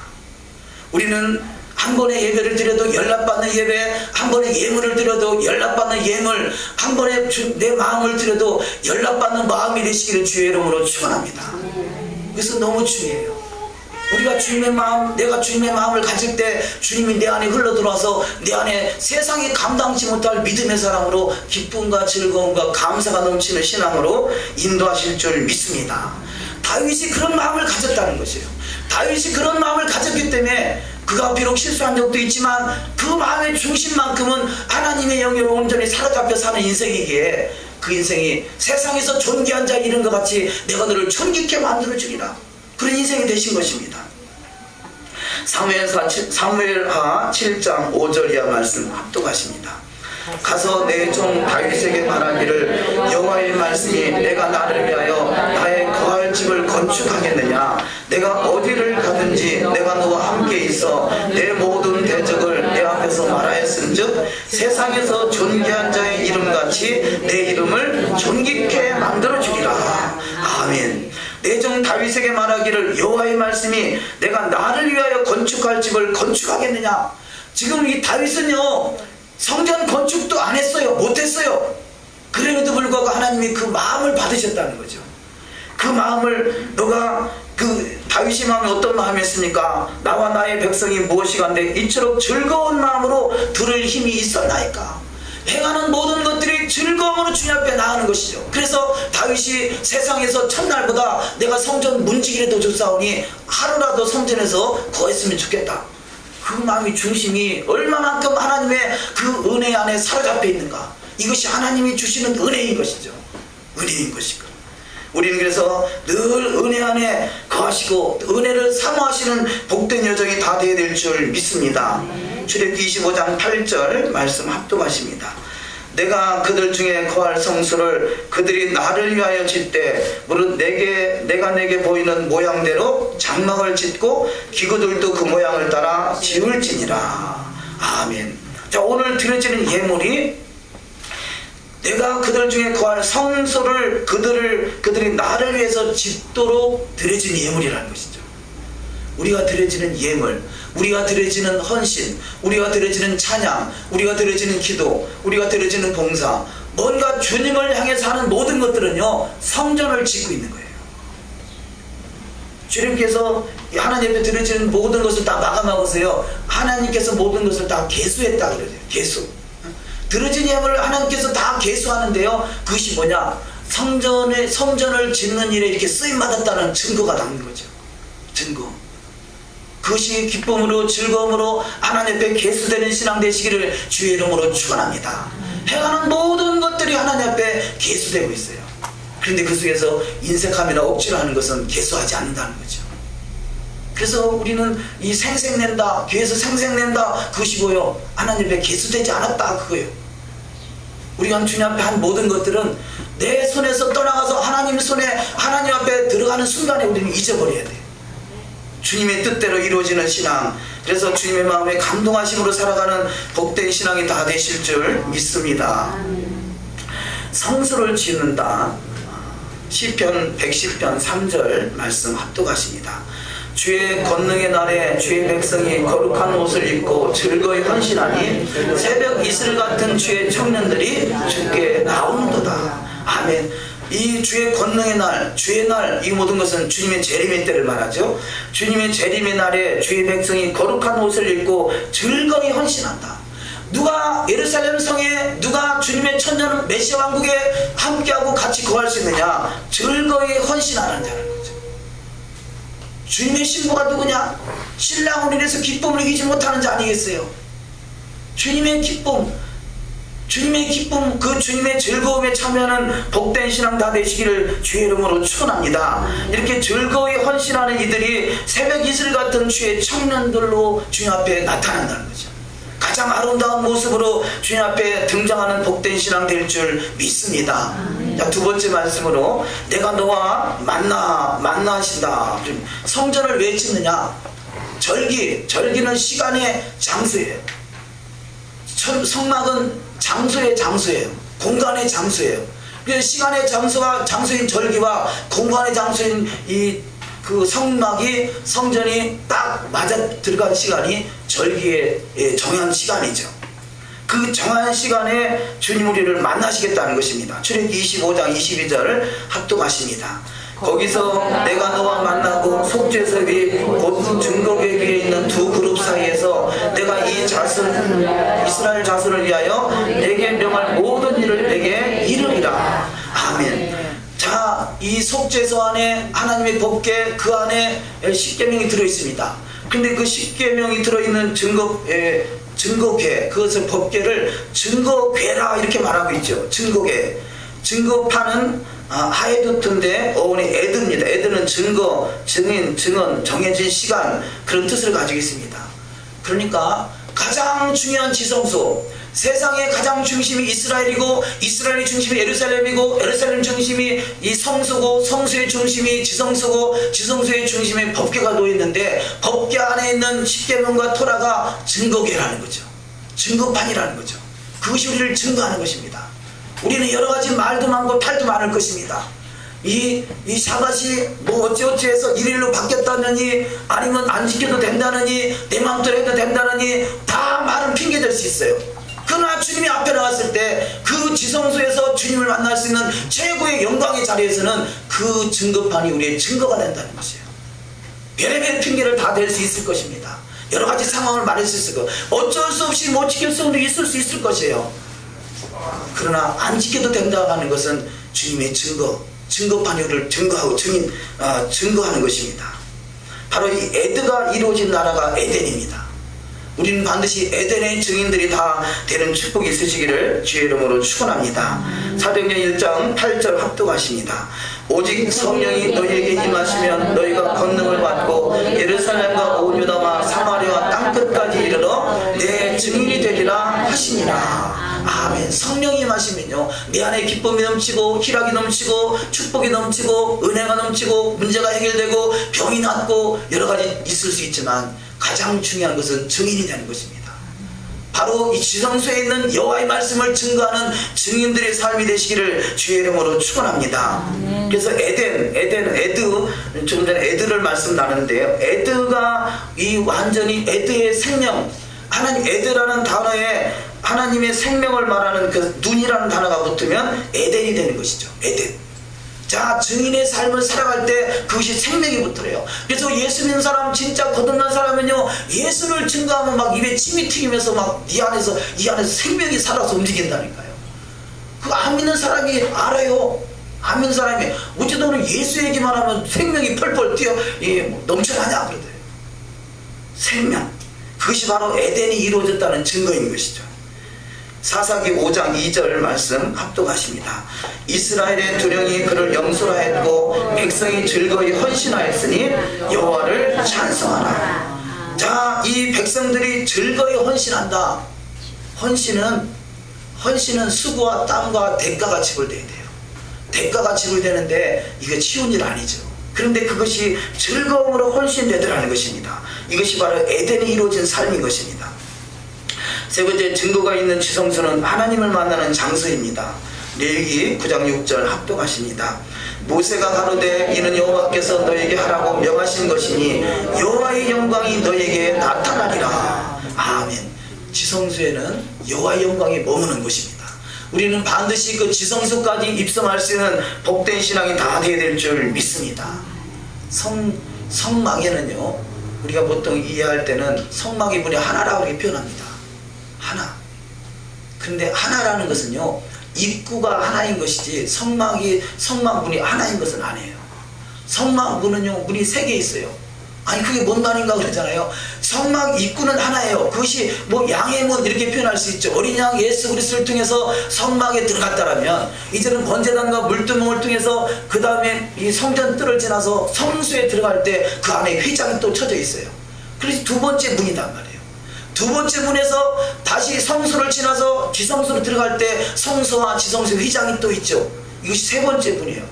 우리는 한 번의 예배를 드려도 연락받는 예배, 한 번의 예물을 드려도 연락받는 예물, 한 번에 내 마음을 드려도 연락받는 마음이 되시기를 주의 이름으로 축원합니다. 그래서 너무 중요해요. 우리가 주님의 마음, 내가 주님의 마음을 가질 때 주님이 내 안에 흘러들어와서 내 안에 세상이 감당치 못할 믿음의 사랑으로 기쁨과 즐거움과 감사가 넘치는 신앙으로 인도하실 줄 믿습니다. 다윗이 그런 마음을 가졌다는 것이에요. 다윗이 그런 마음을 가졌기 때문에 그가 비록 실수한 적도 있지만 그 마음의 중심만큼은 하나님의 영역을 온전히 사로잡혀 사는 인생이기에 그 인생이 세상에서 존귀한 자 이런 것 같이 내가 너를 존귀케 만들어주리라, 그런 인생이 되신 것입니다. 사무엘하 7장 5절 이하 말씀 합독하십니다. 가서 내 종 다윗에게 말하기를 여호와의 말씀이 내가 나를 위하여 나의 거할 집을 건축하겠느냐, 내가 어디를 가든지 내가 너와 함께 있어 내 모든 대적을 내 앞에서 말하였은즉 세상에서 존귀한 자의 이름같이 내 이름을 존귀케 만들어주리라. 아멘. 내 종 다윗에게 말하기를 여호와의 말씀이 내가 나를 위하여 건축할 집을 건축하겠느냐. 지금 이 다윗은요 성전 건축도 안 했어요. 못했어요. 그럼에도 불구하고 하나님이 그 마음을 받으셨다는 거죠. 그 마음을, 너가 그 다윗의 마음이 어떤 마음이었습니까? 나와 나의 백성이 무엇이간데 이처럼 즐거운 마음으로 들을 힘이 있었나이까. 행하는 모든 것들이 즐거움으로 주님 앞에 나가는 것이죠. 그래서 다윗이 세상에서 첫날보다 내가 성전 문지기라도 줬사오니 하루라도 성전에서 거했으면 좋겠다, 그 마음의 중심이 얼마만큼 하나님의 그 은혜 안에 사로잡혀 있는가. 이것이 하나님이 주시는 은혜인 것이죠. 은혜인 것이고, 우리는 그래서 늘 은혜 안에 거하시고 은혜를 사모하시는 복된 여정이 다 되어야 될 줄 믿습니다. 출애굽기 25장 8절 말씀 합독하십니다. 내가 그들 중에 거할 성소를 그들이 나를 위하여 짓되 무릇 내가 내게 보이는 모양대로 장막을 짓고 기구들도 그 모양을 따라 지을지니라. 아멘. 자, 오늘 드려지는 예물이 내가 그들 중에 거할 성소를 그들이 나를 위해서 짓도록 드려진 예물이라는 것이죠. 우리가 드려지는 예물, 우리가 드려지는 헌신, 우리가 드려지는 찬양, 우리가 드려지는 기도, 우리가 드려지는 봉사, 뭔가 주님을 향해서 하는 모든 것들은요 성전을 짓고 있는 거예요. 주님께서 하나님 앞에 드려지는 모든 것을 다 마감하고서요 하나님께서 모든 것을 다 계수했다 그러죠. 계수. 드려진 예물을 하나님께서 다 계수하는데요, 그것이 뭐냐, 성전을 짓는 일에 이렇게 쓰임받았다는 증거가 남는 거죠. 증거. 그것이 기쁨으로 즐거움으로 하나님 앞에 계수되는 신앙 되시기를 주의 이름으로 축원합니다. 행하는 모든 것들이 하나님 앞에 계수되고 있어요. 그런데 그 속에서 인색함이나 억지로 하는 것은 계수하지 않는다는 거죠. 그래서 우리는 이 생색낸다, 교회에서 생색낸다, 그것이 뭐예요? 하나님 앞에 계수되지 않았다, 그거예요. 우리가 주님 앞에 한 모든 것들은 내 손에서 떠나가서 하나님 손에, 하나님 앞에 들어가는 순간에 우리는 잊어버려야 돼요. 주님의 뜻대로 이루어지는 신앙, 그래서 주님의 마음에 감동하심으로 살아가는 복된 신앙이 다 되실 줄 믿습니다. 성소를 짓는다. 시편 110편 3절 말씀 합독하십니다. 주의 권능의 날에 주의 백성이 거룩한 옷을 입고 즐거이 헌신하니 새벽 이슬 같은 주의 청년들이 주께 나오는도다. 아멘. 이 주의 권능의 날, 주의 날, 이 모든 것은 주님의 재림의 때를 말하죠. 주님의 재림의 날에 주의 백성이 거룩한 옷을 입고 즐거이 헌신한다. 누가 예루살렘 성에 누가 주님의 천년 메시아 왕국에 함께하고 같이 거할 수 있느냐? 즐거이 헌신하는 자라는 거죠. 주님의 신부가 누구냐? 신랑을 인해서 기쁨을 이기지 못하는 자 아니겠어요? 주님의 기쁨, 그 주님의 즐거움에 참여하는 복된 신앙 다 되시기를 주의 이름으로 축원합니다. 이렇게 즐거이 헌신하는 이들이 새벽 이슬 같은 주의 청년들로 주님 앞에 나타난다는 거죠. 가장 아름다운 모습으로 주님 앞에 등장하는 복된 신앙 될 줄 믿습니다. 자, 두 번째 말씀으로 내가 너와 만나신다. 성전을 왜 짓느냐? 절기는 시간의 장소예요. 성막은 장소예요. 공간의 장소예요. 그래서 시간의 장소인 절기와 공간의 장소인 그 성전이 딱 맞아 들어간 시간이 절기의 정한 시간이죠. 그 정한 시간에 주님 우리를 만나시겠다는 것입니다. 출애굽기 25장 22절을 합독하십니다. 거기서 내가 너와 만나고 속죄석이 곧 증거궤 위에 있는 두 그룹 사이에서 내가 이스라엘 자손을 위하여 내게 명할 모든 일을 내게 이르리라. 아멘. 자, 이 속죄소 안에 하나님의 법궤, 그 안에 십계명이 들어있습니다. 근데 그 십계명이 들어있는 증거궤, 그것을 법궤를 증거궤라 이렇게 말하고 있죠. 증거궤. 증거판은 하에두트인데 어원이 에드입니다. 에드는 증거, 증인, 증언, 정해진 시간, 그런 뜻을 가지고 있습니다. 그러니까 가장 중요한 지성소, 세상의 가장 중심이 이스라엘이고 이스라엘의 중심이 예루살렘이고 예루살렘 중심이 이 성소고 성소의 중심이 지성소고 지성소의 중심에 법궤가 놓여있는데 법궤 안에 있는 십계명과 토라가 증거궤라는 거죠. 증거판이라는 거죠. 그것이 우리를 증거하는 것입니다. 우리는 여러가지 말도 많고 탈도 많을 것입니다. 이 샤bat이 뭐 어찌어찌해서 일일로 바뀌었다느니 아니면 안 지켜도 된다느니 내 마음대로 해도 된다느니 다 많은 핑계 될 수 있어요. 그러나 주님이 앞에 나왔을 때 그 지성소에서 주님을 만날 수 있는 최고의 영광의 자리에서는 그 증거판이 우리의 증거가 된다는 것이에요. 별의별 핑계를 다 댈 수 있을 것입니다. 여러가지 상황을 말할 수 있을 것, 어쩔 수 없이 못 지킬 수도 있을 수 있을 것이에요. 그러나 안 지켜도 된다고 하는 것은 주님의 증거판이 우리를 증거하는 것입니다. 바로 이 에드가 이루어진 나라가 에덴입니다. 우리는 반드시 에덴의 증인들이 다 되는 축복이 있으시기를 주의 이름으로 축원합니다. 사도행전 1장 8절 합독하십니다. 오직 성령이 너희에게 임하시면 너희가 권능을 받고 예루살렘과 온 유다와 사마리아와 땅끝까지 이르러 내 증인이 되리라 하시니라. 아멘. 성령이 임하시면요, 내 안에 기쁨이 넘치고 희락이 넘치고 축복이 넘치고 은혜가 넘치고 문제가 해결되고 병이 낫고 여러가지 있을 수 있지만 가장 중요한 것은 증인이 되는 것입니다. 바로 이 지성소에 있는 여호와의 말씀을 증거하는 증인들의 삶이 되시기를 주의 이름으로 축원합니다. 그래서 에드, 조금 전에 에드를 말씀 나눴는데요. 에드가 이 완전히 에드의 생명, 하나님 에드라는 단어에 하나님의 생명을 말하는 그 눈이라는 단어가 붙으면 에덴이 되는 것이죠. 에덴. 자, 증인의 삶을 살아갈 때 그것이 생명이 붙어요. 그래서 예수 믿는 사람, 진짜 거듭난 사람은요, 예수를 증거하면 막 입에 침이 튀기면서 막 이 안에서 생명이 살아서 움직인다니까요. 그거 안 믿는 사람이 알아요. 안 믿는 사람이 어찌 너는 예수 얘기만 하면 생명이 펄펄 뛰어 넘쳐나냐 그러대요. 생명. 그것이 바로 에덴이 이루어졌다는 증거인 것이죠. 사사기 5장 2절 말씀 합독하십니다. 이스라엘의 두령이 그를 영술하였고 백성이 즐거이 헌신하였으니 여호와를 찬송하라. 자, 이 백성들이 즐거이 헌신한다. 헌신은 수고와 땀과 대가가 지불돼야 돼요. 대가가 지불되는데 이게 쉬운 일 아니죠. 그런데 그것이 즐거움으로 헌신되더라는 것입니다. 이것이 바로 에덴이 이루어진 삶인 것입니다. 세 번째, 증거가 있는 지성소는 하나님을 만나는 장소입니다. 레위기 9장 6절 합독하십니다. 모세가 가로되 이는 여호와께서 너에게 하라고 명하신 것이니 여호와의 영광이 너에게 나타나리라. 아멘. 지성소에는 여호와의 영광이 머무는 곳입니다. 우리는 반드시 그 지성소까지 입성할 수 있는 복된 신앙이 다 되어야 될 줄 믿습니다. 성막에는요, 우리가 보통 이해할 때는 성막의 문이 하나라고 이렇게 표현합니다. 하나. 그런데 하나라는 것은요, 입구가 하나인 것이지 성막 문이 하나인 것은 아니에요. 성막 문은요, 문이 3개 있어요. 아니 그게 뭔 말인가 그러잖아요. 성막 입구는 하나예요. 그것이 뭐 양의 문 이렇게 표현할 수 있죠. 어린 양 예수 그리스도를 통해서 성막에 들어갔다라면 이제는 번제단과 물두멍을 통해서 그 다음에 이 성전 뜰을 지나서 성수에 들어갈 때 그 안에 휘장이 또 쳐져 있어요. 그래서 두 번째 문이단 말이에요. 두 번째 문에서 다시 성소를 지나서 지성소로 들어갈 때 성소와 지성소 휘장이 또 있죠. 이것이 세 번째 문이에요.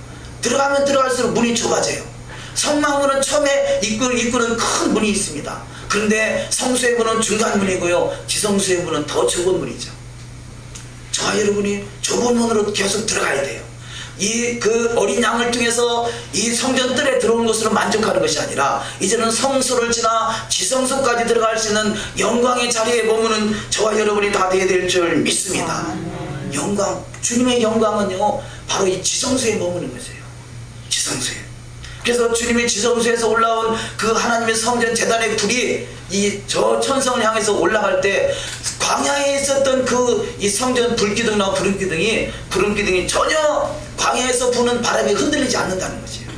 들어가면 들어갈수록 문이 좁아져요. 성막문은 처음에 입구는 큰 문이 있습니다. 그런데 성소의 문은 중간 문이고요, 지성소의 문은 더 좁은 문이죠. 저와 여러분이 좁은 문으로 계속 들어가야 돼요. 그 어린 양을 통해서 이 성전 뜰에 들어온 것으로 만족하는 것이 아니라 이제는 성소를 지나 지성소까지 들어갈 수 있는 영광의 자리에 머무는 저와 여러분이 다 되어야 될 줄 믿습니다. 영광, 주님의 영광은요 바로 이 지성소에 머무는 것이에요. 지성소에. 그래서 주님의 지성소에서 올라온 그 하나님의 성전 제단의 불이 저 천성을 향해서 올라갈 때 광야에 있었던 이 성전 불기둥이나 부름기둥이 전혀 광야에서 부는 바람에 흔들리지 않는다는 것이에요.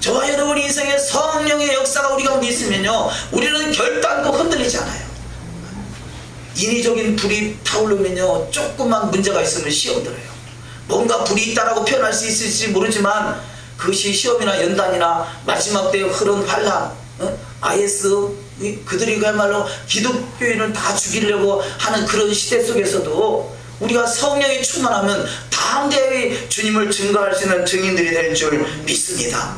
저와 여러분이 인생에 성령의 역사가 우리 가운데 있으면요, 우리는 결단코 흔들리지 않아요. 인위적인 불이 타오르면요, 조금만 문제가 있으면 시험들어요. 뭔가 불이 있다라고 표현할 수 있을지 모르지만 그것이 시험이나 연단이나 마지막 때에 흐른 환란, IS 그들이 그야말로 기독교인을 다 죽이려고 하는 그런 시대 속에서도 우리가 성령이 충만하면 담대히 주님을 증거할 수 있는 증인들이 될 줄 믿습니다.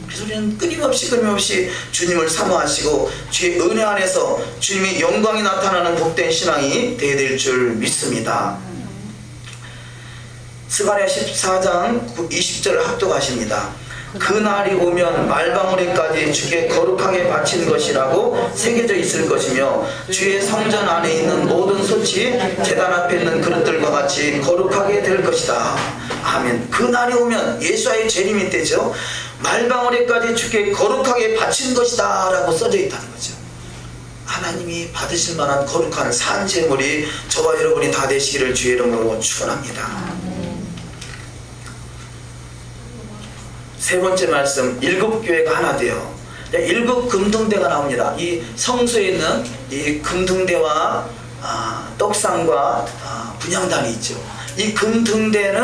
그래서 우리는 끊임없이 주님을 사모하시고 주의 은혜 안에서 주님의 영광이 나타나는 복된 신앙이 되어야 될 줄 믿습니다. 스가랴 14장 20절을 합독하십니다. 그날이 오면 말방울에까지 주께 거룩하게 바친 것이라고 새겨져 있을 것이며 주의 성전 안에 있는 모든 솥이 제단 앞에 있는 그릇들과 같이 거룩하게 될 것이다. 아멘. 그날이 오면 예수와의 재림이 때죠. 말방울에까지 주께 거룩하게 바친 것이다 라고 써져 있다는 거죠. 하나님이 받으실 만한 거룩한 산제물이 저와 여러분이 다 되시기를 주의 이름으로 축원합니다. 세 번째 말씀, 7교회가 하나 되어 7 금등대가 나옵니다. 이 성소에 있는 이 금등대와 떡상과 분향단이 있죠. 이 금등대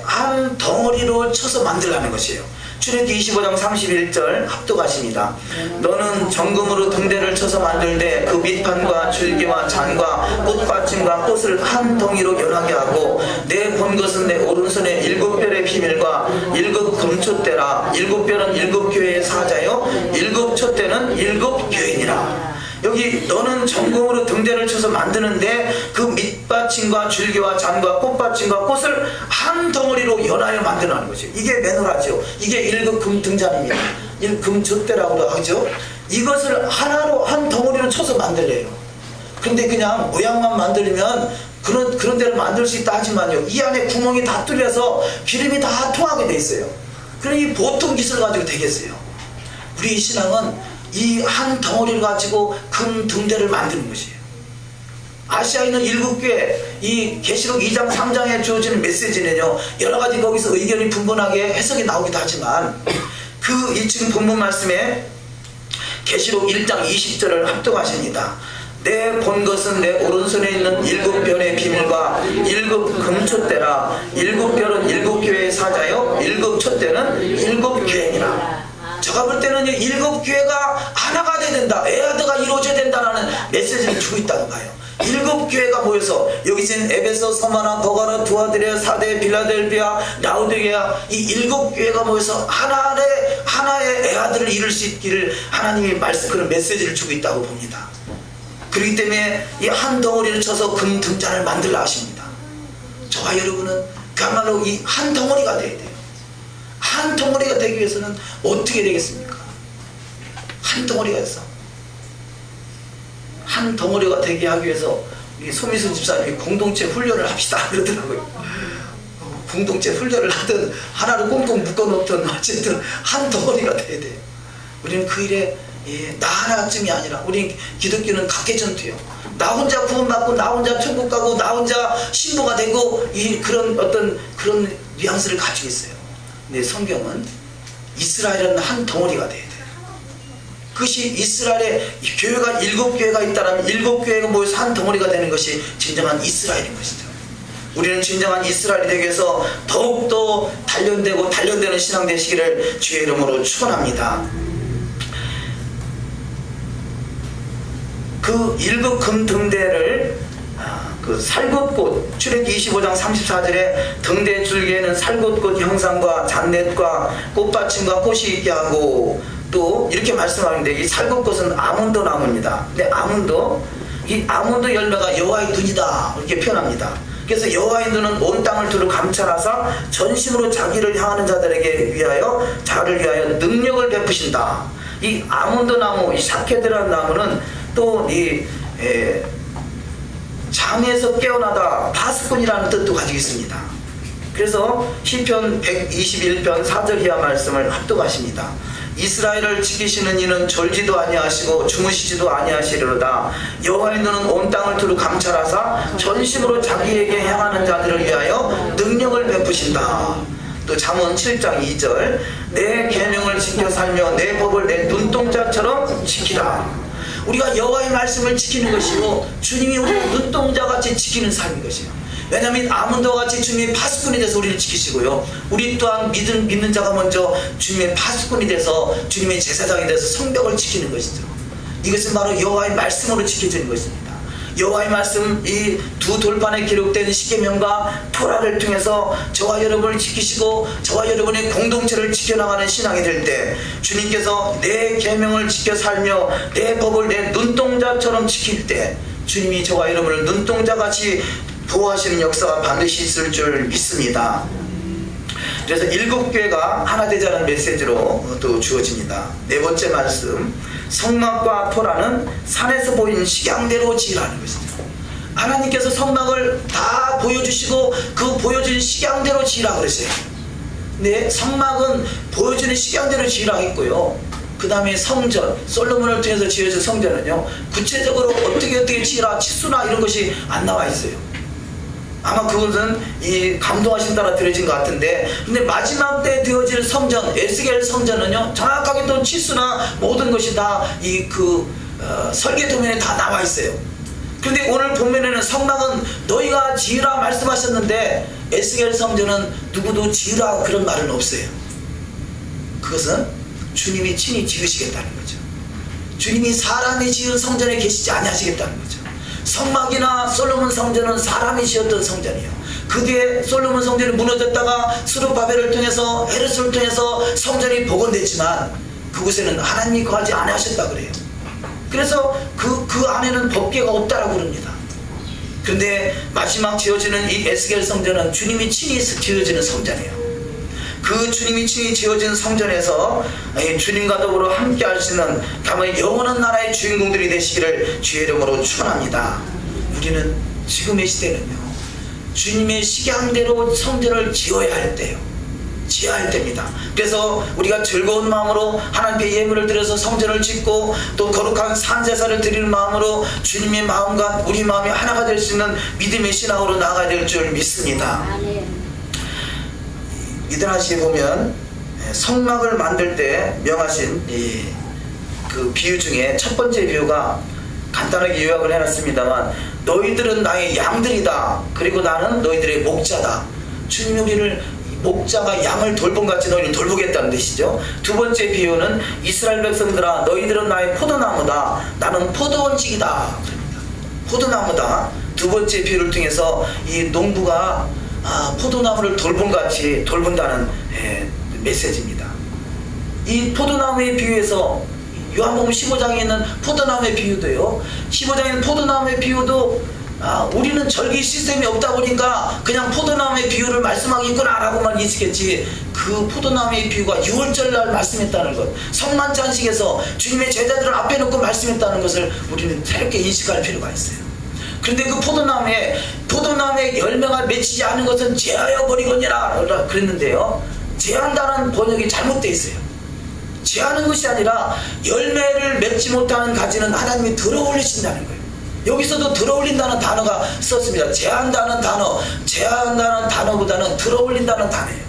한 덩어리로 쳐서 만들라는 것이에요. 출애굽기 25장 31절 합독하십니다. 너는 정금으로 등대를 쳐서 만들되 그 밑판과 줄기와 잔과 꽃받침과 꽃을 한 덩이로 연하게 하고 내 본 것은 내 오른손에 7별의 비밀과 7 금촛대라. 7별은 7교회의 사자요 7 촛대는 7 교회니라. 여기 너는 정금으로 등대를 쳐서 만드는데 그 밑받침과 줄기와 잔과 꽃받침과 꽃을 한 덩어리로 연하여 만들라는 거죠. 이게 메노라죠. 이게 1급 금등잔입니다. 1금촛대라고도 하죠. 이것을 하나로 한 덩어리로 쳐서 만들래요. 근데 그냥 모양만 만들면 그런 데를 만들 수 있다 하지만요, 이 안에 구멍이 다 뚫려서 기름이 다 통하게 돼 있어요. 그러니 보통 기술 가지고 되겠어요. 우리 신앙은 이 한 덩어리를 가지고 금 등대를 만드는 것이에요. 아시아에 있는 7교회 이 계시록 2장 3장에 주어지는 메시지는요, 여러 가지 거기서 의견이 분분하게 해석이 나오기도 하지만 이 지금 본문 말씀에 계시록 1장 20절을 합독하십니다. 내 본 것은 내 오른손에 있는 7별의 비밀과 7 금촛대라. 7별은 7교회의 사자요 7 촛대는 7 교회니라. 제가 볼 때는 7 교회가 하나가 돼야 된다, 에아드가 이루어져야 된다는 메시지를 주고 있다는 거예요. 7 교회가 모여서 여기 있는 에베소, 서마나, 버가라, 두아드레아, 사대, 빌라델비아, 라우디게아 이 7 교회가 모여서 하나의 에아드를 이룰 수 있기를 하나님이 그런 메시지를 주고 있다고 봅니다. 그렇기 때문에 이 한 덩어리를 쳐서 금 등잔을 만들라 하십니다. 저와 여러분은 그야말로 이 한 덩어리가 돼야 돼요. 한 덩어리가 되기 위해서는 어떻게 되겠습니까? 한 덩어리가 있어. 한 덩어리가 되게 하기 위해서 우리 소미수 집사님이 공동체 훈련을 합시다 그러더라고요. 공동체 훈련을 하든 하나를 꽁꽁 묶어놓든 어쨌든 한 덩어리가 돼야 돼요. 우리는 그 일에 나 하나쯤이 아니라 우리 기독교는 각개전투예요. 나 혼자 구원받고 나 혼자 천국 가고 나 혼자 신부가 되고 이 그런 어떤 그런 뉘앙스를 가지고 있어요. 근데 성경은 이스라엘은 한 덩어리가 돼야 돼요. 그것이 이스라엘에 교회가 7교회가 있다면 7교회가 모여서 한 덩어리가 되는 것이 진정한 이스라엘인 것이죠. 우리는 진정한 이스라엘이 되기 위해서 더욱더 단련되는 신앙 되시기를 주의 이름으로 축원합니다. 그 7 금 등대를 그 살굿꽃, 출애기 25장 34절에 등대 줄기에는 살굿꽃 형상과 잔넷과 꽃받침과 꽃이 있게 하고, 또 이렇게 말씀하는데 이 살굿꽃은 아몬드 나무입니다. 근데 이 아몬드 열매가 여호와의 눈이다 이렇게 표현합니다. 그래서 여호와의 눈은 온 땅을 두루 감찰하사 전심으로 자기를 향하는 자들에게 자를 위하여 능력을 베푸신다. 이 아몬드 나무, 이 샤케드라는 나무는 또 이 잠에서 깨어나다 파수꾼이라는 뜻도 가지고 있습니다. 그래서 시편 121편 4절 이하 말씀을 합독하십니다. 이스라엘을 지키시는 이는 졸지도 아니하시고 주무시지도 아니하시리로다. 여호와의 눈은 온 땅을 두루 감찰하사 전심으로 자기에게 향하는 자들을 위하여 능력을 베푸신다. 또 잠언 7장 2절 내 계명을 지켜 살며 내 법을 내 눈동자처럼 지키라. 우리가 여호와의 말씀을 지키는 것이고 주님이 우리를 눈동자같이 지키는 삶인 것이에요. 왜냐하면 아몬드와 같이 주님의 파수꾼이 돼서 우리를 지키시고요, 우리 또한 믿는 자가 먼저 주님의 파수꾼이 돼서 주님의 제사장이 돼서 성벽을 지키는 것이죠. 이것은 바로 여호와의 말씀으로 지켜지는 것입니다. 여호와의 말씀, 이 두 돌판에 기록된 십계명과 토라를 통해서 저와 여러분을 지키시고 저와 여러분의 공동체를 지켜나가는 신앙이 될 때 주님께서 내 계명을 지켜 살며 내 법을 내 눈동자처럼 지킬 때 주님이 저와 여러분을 눈동자같이 보호하시는 역사가 반드시 있을 줄 믿습니다. 그래서 7교회가 하나 되자는 메시지로 또 주어집니다. 네 번째 말씀, 성막과 토라는 산에서 보인 식양대로 지으라는 것입니다. 하나님께서 성막을 다 보여주시고 그 보여준 식양대로 지으라 그러세요. 근데 성막은 보여주는 식양대로 지으라 했고요, 그 다음에 성전, 솔로몬을 통해서 지어진 성전은요 구체적으로 어떻게 지으라, 치수나 이런 것이 안 나와 있어요. 아마 그것은 이 감동하신 따라 들어진 것 같은데, 근데 마지막 때 되어질 성전, 에스겔 성전은요 정확하게 또 치수나 모든 것이 다 이 설계 도면에 다 나와 있어요. 그런데 오늘 본문에는 성막은 너희가 지으라 말씀하셨는데 에스겔 성전은 누구도 지으라 그런 말은 없어요. 그것은 주님이 친히 지으시겠다는 거죠. 주님이 사람이 지은 성전에 계시지 아니하시겠다는 거죠. 성막이나 솔로몬 성전은 사람이 지었던 성전이에요. 그 뒤에 솔로몬 성전이 무너졌다가 스룹바벨을 통해서 헤르스를 통해서 성전이 복원됐지만 그곳에는 하나님이 거하지 아니하셨다 그래요. 그래서 그 안에는 법궤가 없다라고 그럽니다. 그런데 마지막 지어지는 이 에스겔 성전은 주님이 친히 지어지는 성전이에요. 그 주님이 친히 지어진 성전에서 주님과 더불어 함께 할 수 있는 가만히 영원한 나라의 주인공들이 되시기를 주의 이름으로 축원합니다. 우리는 지금의 시대는요 주님의 식양대로 성전을 지어야 할 때요, 지어야 할 때입니다. 그래서 우리가 즐거운 마음으로 하나님께 예물을 드려서 성전을 짓고 또 거룩한 산제사를 드리는 마음으로 주님의 마음과 우리 마음이 하나가 될 수 있는 믿음의 신앙으로 나아가야 될 줄 믿습니다. 미드라시에 보면 성막을 만들 때 명하신 그 비유 중에 첫 번째 비유가 간단하게 요약을 해놨습니다만, 너희들은 나의 양들이다, 그리고 나는 너희들의 목자다. 주님이 우리를 목자가 양을 돌봄같이 너희를 돌보겠다는 뜻이죠. 두 번째 비유는 이스라엘 백성들아 너희들은 나의 포도나무다, 나는 포도원직이다. 포도나무다. 두 번째 비유를 통해서 이 농부가 포도나무를 돌봄같이 돌본다는 메시지입니다. 이 포도나무의 비유에서 요한복음 15장에 있는 포도나무의 비유도요, 15장에 있는 포도나무의 비유도 우리는 절기 시스템이 없다 보니까 그냥 포도나무의 비유를 말씀하겠구나 라고만 인식했지, 그 포도나무의 비유가 6월절 날 말씀했다는 것, 성만찬식에서 주님의 제자들을 앞에 놓고 말씀했다는 것을 우리는 새롭게 인식할 필요가 있어요. 그런데 그 포도나무에 열매가 맺히지 않은 것은 제하여 버리거니라 그랬는데요, 제한다는 번역이 잘못되어 있어요. 제하는 것이 아니라 열매를 맺지 못하는 가지는 하나님이 들어올리신다는 거예요. 여기서도 들어올린다는 단어가 썼습니다. 제한다는 단어보다는 들어올린다는 단어예요.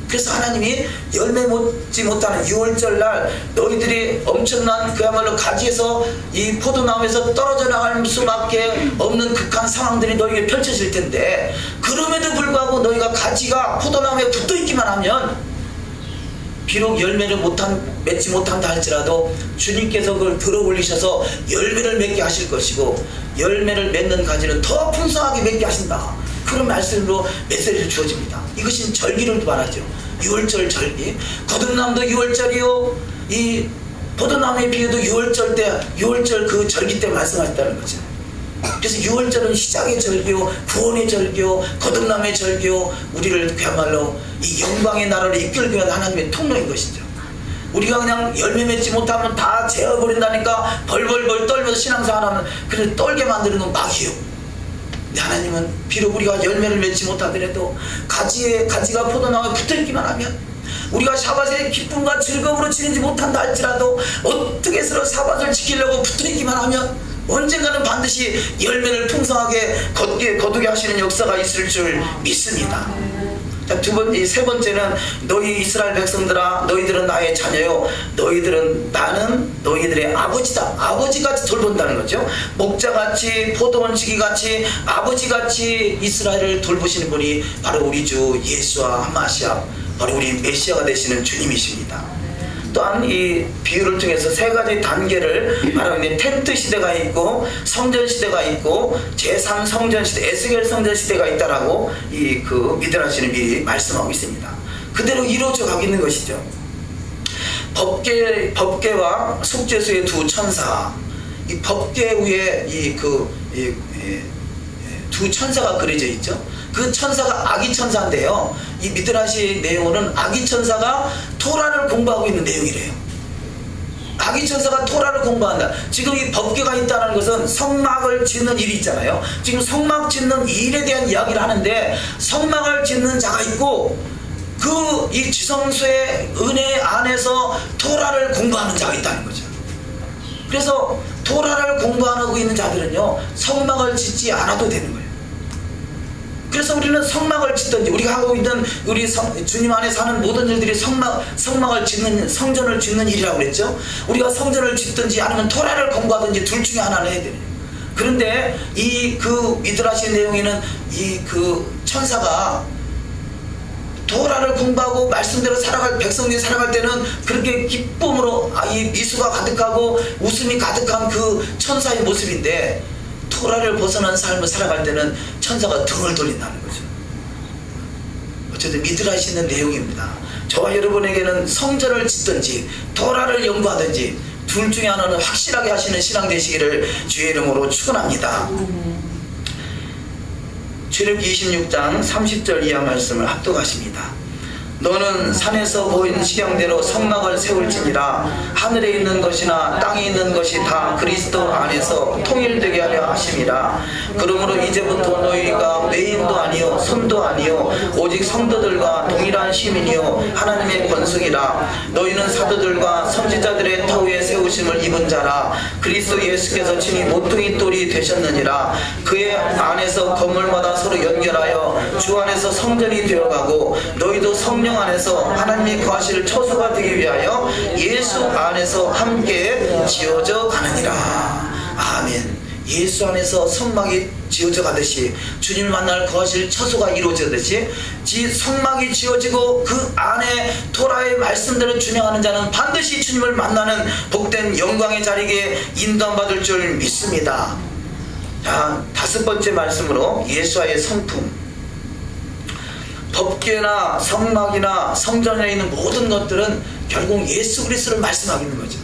그래서 하나님이 열매 맺지 못하는 6월절 날 너희들이 엄청난 그야말로 가지에서 이 포도나무에서 떨어져 나갈 수밖에 없는 극한 상황들이 너희에게 펼쳐질 텐데, 그럼에도 불구하고 너희가 가지가 포도나무에 붙어있기만 하면 비록 열매를 맺지 못한다 할지라도 주님께서 그걸 들어올리셔서 열매를 맺게 하실 것이고, 열매를 맺는 가지는 더 풍성하게 맺게 하신다, 그런 말씀으로 메시지를 주어집니다. 이것이 절기를 말하죠. 6월절 절기, 거듭남도 6월절이요, 이 포도나무의 비유도 6월절 그 절기 때 말씀하셨다는 거죠. 그래서 6월절은 시작의 절기요, 구원의 절기요, 거듭남의 절기요, 우리를 그야말로 이 영광의 나라를 이끌기 위한 하나님의 통로인 것이죠. 우리가 그냥 열매 맺지 못하면 다 재워버린다니까 벌벌벌 떨면서 신앙생활하면, 그래 떨게 만드는 건 마귀요. 근데 하나님은 비록 우리가 열매를 맺지 못하더라도 가지가 포도나무에 붙어있기만 하면, 우리가 샤밧의 기쁨과 즐거움으로 지내지 못한다 할지라도 어떻게 해서 샤밧을 지키려고 붙어있기만 하면 언젠가는 반드시 열매를 풍성하게 거두게 하시는 역사가 있을 줄 믿습니다. 자, 세 번째는 너희 이스라엘 백성들아, 너희들은 나의 자녀요, 나는 너희들의 아버지다. 아버지같이 돌본다는 거죠. 목자같이, 포도원 시기같이, 아버지같이 이스라엘을 돌보시는 분이 바로 우리 주 예수와 하마시아, 바로 우리 메시아가 되시는 주님이십니다. 또한 이 비유를 통해서 세 가지 단계를 말하고 있는데, 텐트 시대가 있고, 성전 시대가 있고, 제3 성전 시대, 에스겔 성전 시대가 있다라고 그 미드라시는 미리 말씀하고 있습니다. 그대로 이루어져 가고 있는 것이죠. 법궤와 속죄소의 두 천사, 이 법궤 위에 두 천사가 그려져 있죠. 그 천사가 아기 천사인데요, 이 미드라시 내용은 아기 천사가 토라를 공부하고 있는 내용이래요. 아기 천사가 토라를 공부한다. 지금 이 법궤가 있다는 것은 성막을 짓는 일이 있잖아요. 지금 성막 짓는 일에 대한 이야기를 하는데, 성막을 짓는 자가 있고, 이 지성소의 은혜 안에서 토라를 공부하는 자가 있다는 거죠. 그래서 토라를 공부하고 있는 자들은요, 성막을 짓지 않아도 되는 거예요. 그래서 우리는 성막을 짓든지, 우리가 하고 있는 우리 주님 안에 사는 모든 일들이 성막을 짓는, 성전을 짓는 일이라고 그랬죠. 우리가 성전을 짓든지 아니면 토라를 공부하든지 둘 중에 하나를 해야 돼요. 그런데 그 미드라시 내용에는 그 천사가 토라를 공부하고 말씀대로 백성들이 살아갈 때는 그렇게 기쁨으로 이 미수가 가득하고 웃음이 가득한 그 천사의 모습인데, 토라를 벗어난 삶을 살아갈 때는 천사가 등을 돌린다는 거죠. 어쨌든 미드라시 있는 내용입니다. 저와 여러분에게는 성전을 짓든지 토라를 연구하든지 둘 중에 하나는 확실하게 하시는 신앙 되시기를 주의 이름으로 축원합니다. 출애굽기 26장 30절 이하 말씀을 합독하십니다. 너는 산에서 보인 시경대로 성막을 세울지니라. 하늘에 있는 것이나 땅에 있는 것이 다 그리스도 안에서 통일되게 하려 하심이라. 그러므로 이제부터 너희가 외인도 아니요 손도 아니요 오직 성도들과 동일한 시민이요 하나님의 권속이라. 너희는 사도들과 선지자들의 터위에 세우심을 입은 자라. 그리스도 예수께서 친히 모퉁이 돌이 되셨느니라. 그의 안에서 건물마다 서로 연결하여 주 안에서 성전이 되어가고, 너희도 성령 안에서 하나님이 거하실 처소가 되기 위하여 예수 안에서 함께 지어져 가느니라. 아멘. 예수 안에서 성막이 지어져 가듯이, 주님을 만날 거하실 처소가 이루어지듯이 성막이 지어지고 그 안에 토라의 말씀대로 준행하는 자는 반드시 주님을 만나는 복된 영광의 자리에 인도받을 줄 믿습니다. 자, 다섯 번째 말씀으로 예수와의 성품. 법궤나 성막이나 성전에 있는 모든 것들은 결국 예수 그리스도를 말씀하고 있는 거죠.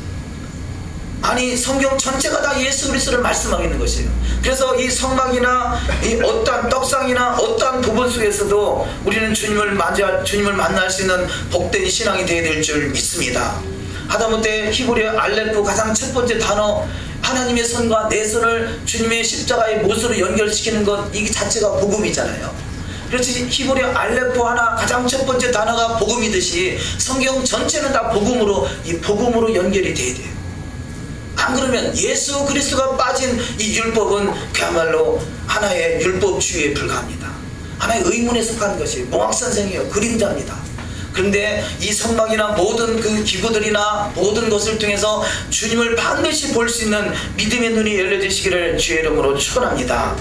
아니 성경 전체가 다 예수 그리스도를 말씀하고 있는 것이에요. 그래서 이 성막이나 이 어떠한 떡상이나 어떠한 부분 속에서도 우리는 주님을 만날 수 있는 복된 신앙이 되어야 될 줄 믿습니다. 하다못해 히브리어 알레프 가장 첫 번째 단어, 하나님의 손과 내 손을 주님의 십자가의 못으로 연결시키는 것, 이게 자체가 복음이잖아요. 그렇지, 히브리어 알레프 하나 가장 첫 번째 단어가 복음이듯이 성경 전체는 다 복음으로, 이 복음으로 연결이 돼야 돼요. 안 그러면 예수 그리스도가 빠진 이 율법은 그야말로 하나의 율법주의에 불과합니다. 하나의 의문에 속하는 것이 몽학선생이에요. 그림자입니다. 그런데 이 성막이나 모든 그 기구들이나 모든 것을 통해서 주님을 반드시 볼 수 있는 믿음의 눈이 열려지시기를 주의 이름으로 축원합니다.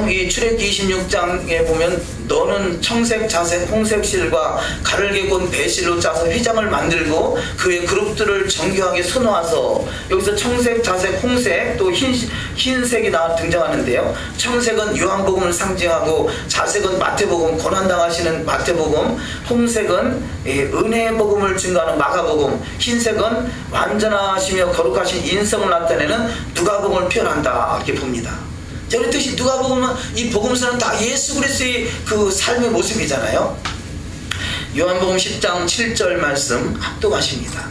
이 출애굽기 26장에 보면 너는 청색, 자색, 홍색 실과 가르게 곤 배실로 짜서 휘장을 만들고 그의 그룹들을 정교하게 수놓아서, 여기서 청색, 자색, 홍색 또 흰색이 등장하는데요. 청색은 요한복음을 상징하고, 자색은 마태복음, 고난당하시는 마태복음, 홍색은 은혜의 복음을 증거하는 마가복음, 흰색은 완전하시며 거룩하신 인성을 나타내는 누가복음을 표현한다, 이렇게 봅니다. 그렇듯이 누가복음은 이 복음서는 다 예수 그리스도의 그 삶의 모습이잖아요. 요한복음 10장 7절 말씀 합독하십니다.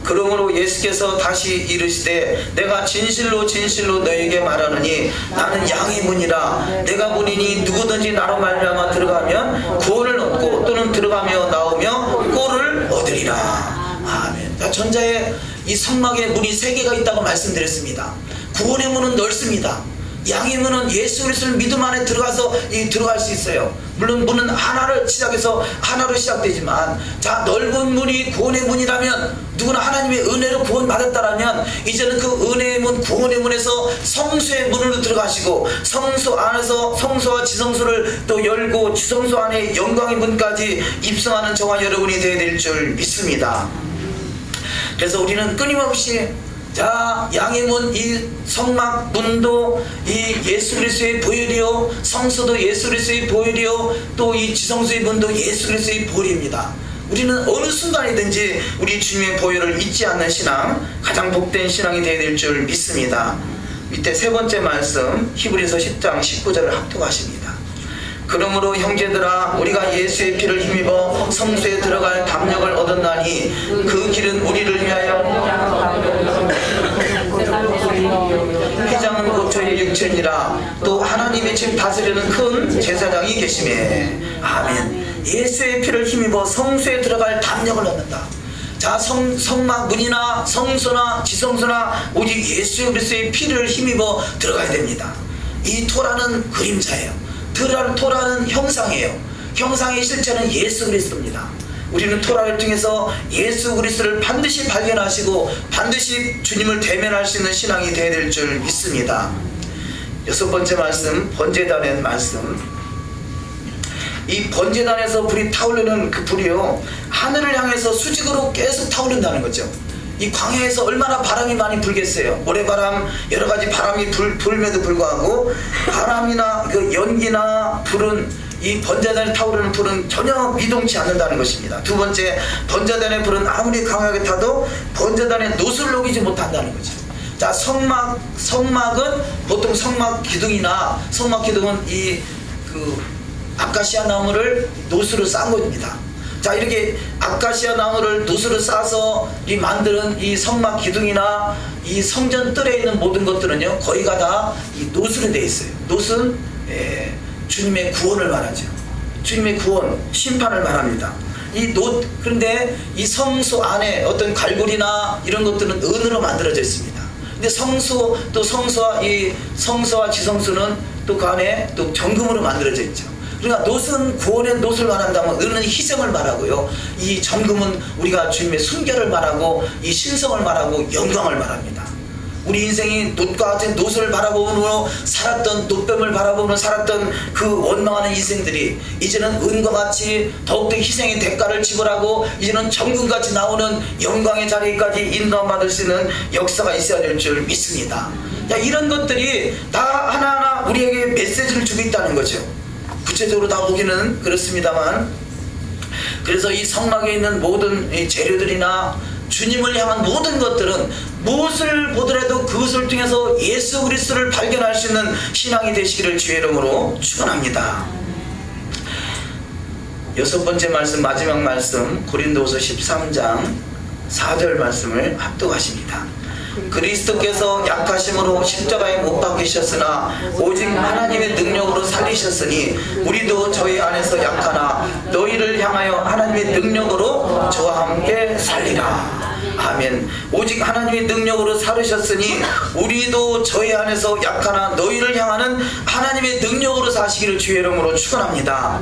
그러므로 예수께서 다시 이르시되 내가 진실로 진실로 너에게 말하노니 나는 양의 문이라. 내가 문이니 누구든지 나로 말미암아 들어가면 구원을 얻고 또는 들어가며 나오며 꼴을 얻으리라. 아멘. 전자에 이 성막에 문이 3개가 있다고 말씀드렸습니다. 구원의 문은 넓습니다. 양의 문은 예수 그리스도를 믿음 안에 들어가서 들어갈 수 있어요. 물론 문은 하나로 시작되지만, 자, 넓은 문이 구원의 문이라면, 누구나 하나님의 은혜로 구원받았다라면 이제는 그 은혜의 문, 구원의 문에서 성소의 문으로 들어가시고, 성소 안에서 성소와 지성소를 또 열고 주성소 안에 영광의 문까지 입성하는 저와 여러분이 되어야 될 줄 믿습니다. 그래서 우리는 끊임없이, 자, 양의 문, 이 성막 문도 이 예수 그리스도의 보혈이요, 성소도 예수 그리스도의 보혈이요, 또 이 지성소의 문도 예수 그리스도의 보혈입니다. 우리는 어느 순간이든지 우리 주님의 보혈을 잊지 않는 신앙, 가장 복된 신앙이 되어야 될 줄 믿습니다. 밑에 3번째 말씀, 히브리서 10장 19절을 합독하십니다. 그러므로 형제들아, 우리가 예수의 피를 힘입어 성소에 들어갈 담력을 얻었나니 그 길은 우리를 위하여 휘장은 고초의 육체니라. 또 하나님의 집 다스리는 큰 제사장이 계시매. 아멘. 예수의 피를 힘입어 성소에 들어갈 담력을 얻는다. 자, 성막 문이나 성소나 지성소나 오직 예수 그리스도의 피를 힘입어 들어가야 됩니다. 이 토라는 그림자예요. 토라는 형상이에요. 형상의 실체는 예수 그리스도입니다. 우리는 토라를 통해서 예수 그리스도를 반드시 발견하시고 반드시 주님을 대면할 수 있는 신앙이 되어야 될 줄 믿습니다. 6번째 말씀, 번제단의 말씀. 이 번제단에서 불이 타오르는 그 불이요, 하늘을 향해서 수직으로 계속 타오른다는 거죠. 이 광야에서 얼마나 바람이 많이 불겠어요. 모래바람, 여러가지 바람이 불m에도 불구하고 바람이나 그 연기나 불은, 이 번제단에 타오르는 불은 전혀 미동치 않는다는 것입니다. 2번째, 번제단의 불은 아무리 강하게 타도 번제단에 노수를 녹이지 못한다는 거죠. 자, 성막은 보통 성막 기둥이나, 성막 기둥은 이 아카시아 나무를 노수로 싼 겁니다. 자, 이렇게 아카시아 나무를 노수로 싸서 만드는 이 성막 기둥이나 이 성전 뜰에 있는 모든 것들은요, 거의가 다 이 노수로 되어 있어요. 노수는 주님의 구원을 말하죠. 주님의 구원, 심판을 말합니다. 그런데 이 성소 안에 어떤 갈고리나 이런 것들은 은으로 만들어져 있습니다. 근데 성소와 지성소는 또 그 안에 또 정금으로 만들어져 있죠. 그러니까 노수는 구원의 노수를 말한다면, 은은 희생을 말하고요, 이 정금은 우리가 주님의 순결을 말하고 이 신성을 말하고 영광을 말합니다. 우리 인생이 놋과 같은 노수를 바라보므로 살았던, 놋뱀을 바라보므로 살았던 그 원망하는 인생들이 이제는 은과 같이 더욱더 희생의 대가를 지불하고 이제는 정금같이 나오는 영광의 자리까지 인도받을 수 있는 역사가 있어야 될 줄 믿습니다. 자, 이런 것들이 다 하나하나 우리에게 메시지를 주고 있다는 거죠. 구체적으로 다 보기는 그렇습니다만, 그래서 이 성막에 있는 모든 이 재료들이나 주님을 향한 모든 것들은 무엇을 보더라도 그것을 통해서 예수 그리스도를 발견할 수 있는 신앙이 되시기를 주의 이름으로 축원합니다. 여섯 번째 말씀, 마지막 말씀, 고린도후서 13장 4절 말씀을 합독하십니다. 그리스도께서 약하심으로 십자가에 못 박히셨으나 오직 하나님의 능력으로 살리셨으니 우리도 저희 안에서 약하나 너희를 향하여 하나님의 능력으로 저와 함께 살리라. 아멘. 오직 하나님의 능력으로 살으셨으니 우리도 저희 안에서 약하나 너희를 향하는 하나님의 능력으로 사시기를 주의 이름으로 축원합니다.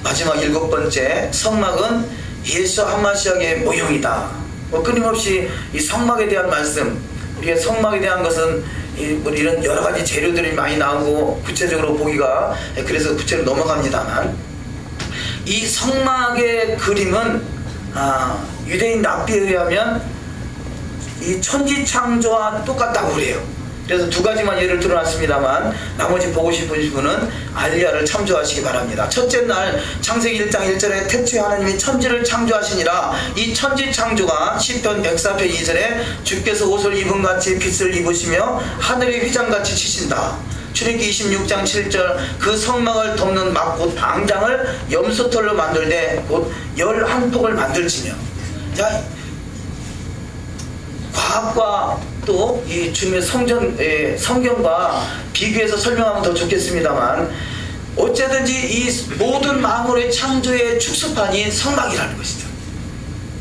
마지막 일곱 번째, 성막은 예수 한마시아의 모형이다. 끊임없이 이 성막에 대한 말씀, 우리가 성막에 대한 것은 이런 여러 가지 재료들이 많이 나오고 구체적으로 보기가 그래서 구체로 넘어갑니다만, 이 성막의 그림은 유대인 랍비에 의하면 이 천지창조와 똑같다고 그래요. 그래서 두 가지만 예를 들어놨습니다만 나머지 보고 싶으신 분은 알리야를 참조하시기 바랍니다. 첫째 날 창세기 1장 1절에 태초에 하나님이 천지를 창조하시니라. 이 천지 창조가 시편 104편 2절에 주께서 옷을 입은 같이 빛을 입으시며 하늘의 휘장같이 치신다. 출애굽기 26장 7절 그 성막을 덮는 막 곧 방장을 염소털로 만들되 곧 11폭을 만들지며. 자, 과학과 또 이 주님의 성경과 비교해서 설명하면 더 좋겠습니다만, 어쨌든지 이 모든 만물의 창조의 축소판이 성막이라는 것이죠.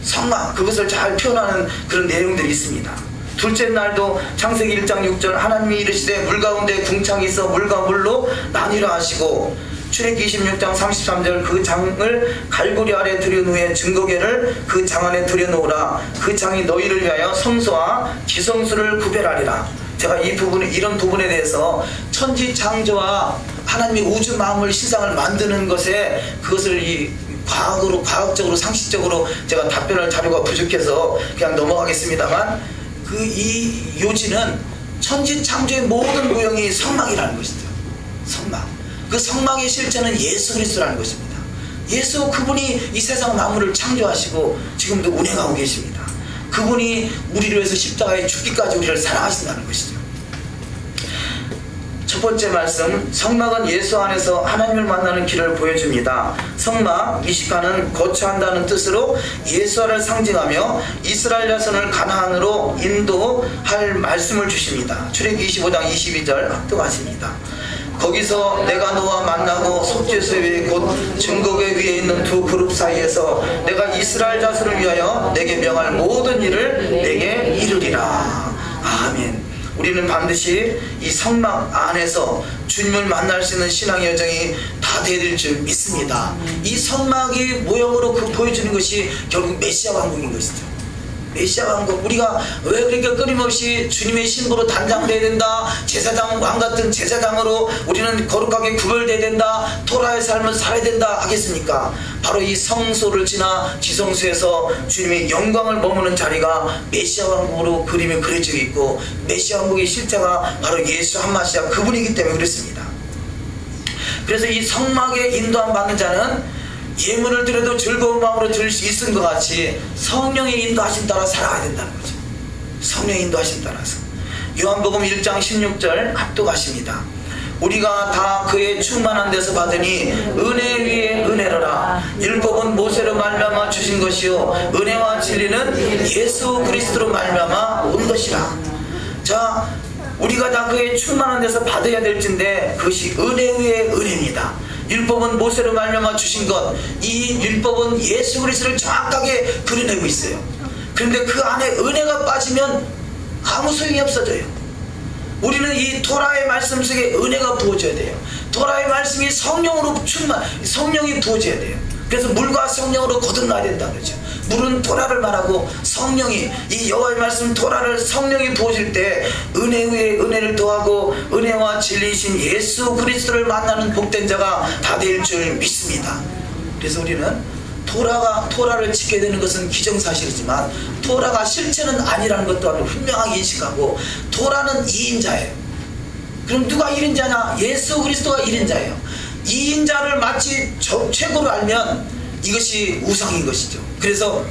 성막, 그것을 잘 표현하는 그런 내용들이 있습니다. 둘째 날도 창세기 1장 6절 하나님이 이르시되 물 가운데 궁창이 있어 물과 물로 나뉘라 하시고, 출애굽기 26장 33절 그 장을 갈고리 아래 들여놓은 후에 증거궤를 그 장 안에 들여놓으라. 그 장이 너희를 위하여 성소와 지성소를 구별하리라. 제가 이런 부분에 대해서 천지 창조와 하나님의 우주 만물 신상을 만드는 것에 그것을 과학적으로 상식적으로 제가 답변할 자료가 부족해서 그냥 넘어가겠습니다만, 이 요지는 천지 창조의 모든 모형이 성막이라는 것이죠. 성막. 그 성막의 실제는 예수 그리스도라는 것입니다. 예수, 그분이 이 세상 만물을 창조하시고 지금도 운행하고 계십니다. 그분이 우리를 위해서 십자가에 죽기까지 우리를 사랑하신다는 것이죠. 첫 번째 말씀, 성막은 예수 안에서 하나님을 만나는 길을 보여줍니다. 성막, 미시카는 거처한다는 뜻으로 예수를 상징하며 이스라엘 자손을 가나안으로 인도할 말씀을 주십니다. 출애굽기 25장 22절 합독하십니다. 거기서 내가 너와 만나고 속죄소 위에 곧 증거궤 위에 있는 두 그룹 사이에서 내가 이스라엘 자손을 위하여 내게 명할 모든 일을 내게 이루리라. 아멘. 우리는 반드시 이 성막 안에서 주님을 만날 수 있는 신앙의 여정이 다 되어질 줄 믿습니다. 이 성막이 모형으로 보여주는 것이 결국 메시아 왕국인 것이죠. 메시아 왕국, 우리가 왜 그렇게 끊임없이 주님의 신부로 단장돼야 된다, 제사장, 왕 같은 제사장으로 우리는 거룩하게 구별돼야 된다, 토라의 삶을 살아야 된다 하겠습니까? 바로 이 성소를 지나 지성소에서 주님의 영광을 머무는 자리가 메시아 왕국으로 그림이 그려져 있고, 메시아 왕국의 실제가 바로 예수 한마시아 그분이기 때문에 그렇습니다. 그래서 이 성막에 인도함 받는 자는 예물을 드려도 즐거운 마음으로 드릴 수 있은 것 같이 성령의 인도하심 따라 살아가야 된다는 거죠. 성령의 인도하심 따라서. 요한복음 1장 16절 합독하십니다. 우리가 다 그의 충만한 데서 받으니 은혜 위에 은혜로라. 율법은 모세로 말미암아 주신 것이요 은혜와 진리는 예수 그리스도로 말미암아 온 것이라. 자, 우리가 다 그의 충만한 데서 받아야 될진데 그것이 은혜 위에 은혜입니다. 율법은 모세로 말미암아 주신 것, 이 율법은 예수 그리스도를 정확하게 그려내고 있어요. 그런데 그 안에 은혜가 빠지면 아무 소용이 없어져요. 우리는 이 토라의 말씀 속에 은혜가 부어져야 돼요. 토라의 말씀이 성령으로 성령이 부어져야 돼요. 그래서 물과 성령으로 거듭나야 된다 그러죠. 물은 토라를 말하고 성령이, 이 여호와의 말씀 토라를 성령이 부어질 때 은혜 위에 은혜를 더하고 은혜와 진리이신 예수 그리스도를 만나는 복된 자가 다 될 줄 믿습니다. 그래서 우리는 토라를 지켜야 되는 것은 기정사실이지만 토라가 실체는 아니라는 것 또한 분명하게 인식하고, 토라는 2인자예요. 그럼 누가 1인자냐? 예수 그리스도가 1인자예요. 2인자를 마치 최고로 알면 이것이 우상인 것이죠. 그래서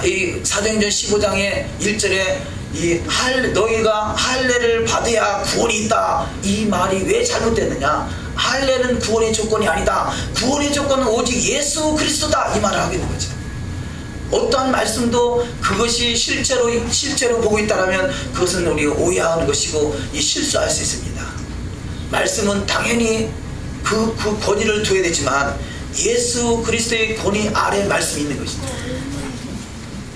이 사도행전 15장의 1절에 너희가 할례를 받아야 구원이 있다, 이 말이 왜 잘못됐느냐? 할례는 구원의 조건이 아니다. 구원의 조건은 오직 예수 그리스도다, 이 말을 하게 된 거죠. 어떠한 말씀도 그것이 실제로 보고 있다면 그것은 우리가 오해하는 것이고 실수할 수 있습니다. 말씀은 당연히 그 권위를 둬야 되지만 예수 그리스도의 권위 아래 말씀이 있는 것입니다.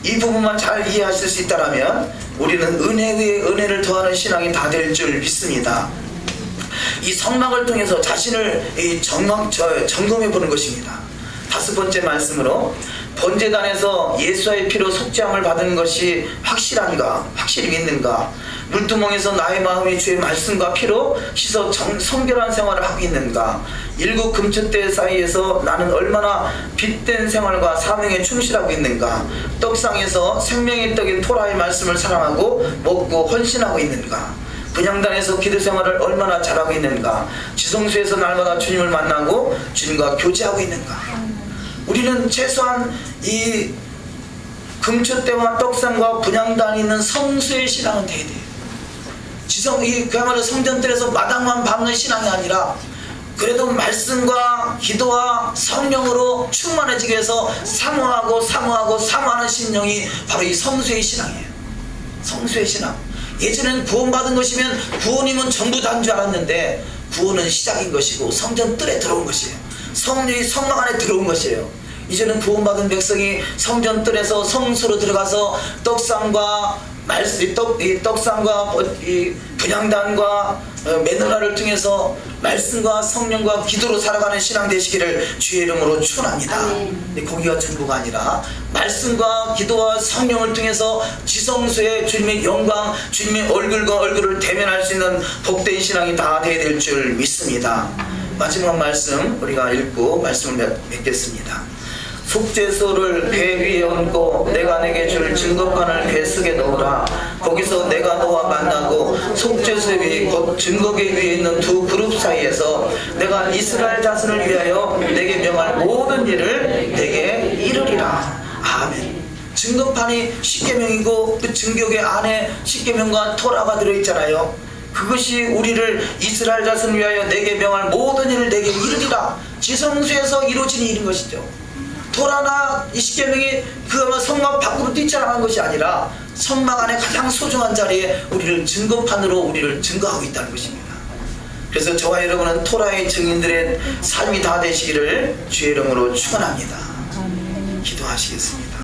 이 부분만 잘 이해하실 수 있다면 우리는 은혜 위에 은혜를 더하는 신앙이 다 될 줄 믿습니다. 이 성막을 통해서 자신을 점검해 보는 것입니다. 5번째 말씀으로, 번제단에서 예수의 피로 속죄함을 받은 것이 확실한가, 확실히 믿는가? 물두멍에서 나의 마음이 주의 말씀과 피로 씻어 성결한 생활을 하고 있는가? 7 금초대 사이에서 나는 얼마나 빛된 생활과 사명에 충실하고 있는가? 떡상에서 생명의 떡인 토라의 말씀을 사랑하고 먹고 헌신하고 있는가? 분향단에서 기도 생활을 얼마나 잘하고 있는가? 지성소에서 날마다 주님을 만나고 주님과 교제하고 있는가? 우리는 최소한 이 금초대와 떡상과 분향단이 있는 성수의 신앙은 돼야 돼요. 그야말로 성전들에서 마당만 밟는 신앙이 아니라 그래도 말씀과 기도와 성령으로 충만해지기 위해서 사모하는 심령이 바로 이 성수의 신앙이에요. 성수의 신앙. 예전에는 구원받은 것이면 구원이면 전부 다인 줄 알았는데 구원은 시작인 것이고 성전 뜰에 들어온 것이에요. 성령이 성막 안에 들어온 것이에요. 이제는 구원받은 백성이 성전 뜰에서 성소로 들어가서 떡상과 분향단과 매너라를 통해서 말씀과 성령과 기도로 살아가는 신앙 되시기를 주의 이름으로 축원합니다. 거기가 전부가 아니라 말씀과 기도와 성령을 통해서 지성소에 주님의 영광, 주님의 얼굴과 얼굴을 대면할 수 있는 복된 신앙이 다 되어야 될 줄 믿습니다. 마지막 말씀 우리가 읽고 말씀을 맺겠습니다. 속죄소를 배 위에 얹고 내가 내게 줄 증거판을 배 속에 넣으라. 거기서 내가 너와 만나고 속죄소 위에 곧 증거계 위에 있는 두 그룹 사이에서 내가 이스라엘 자손을 위하여 내게 명할 모든 일을 내게 이루리라. 아멘. 증거판이 십계명이고 그 증거계 안에 십계명과 토라가 들어있잖아요. 그것이 우리를 이스라엘 자손을 위하여 내게 명할 모든 일을 내게 이루리라. 지성소에서 이루어진 일인 것이죠. 토라나 이 십계명이 그 성막 밖으로 뛰쳐나간 것이 아니라 성막 안에 가장 소중한 자리에 우리를 증거판으로 우리를 증거하고 있다는 것입니다. 그래서 저와 여러분은 토라의 증인들의 삶이 다 되시기를 주의 이름으로 축원합니다. 기도하시겠습니다.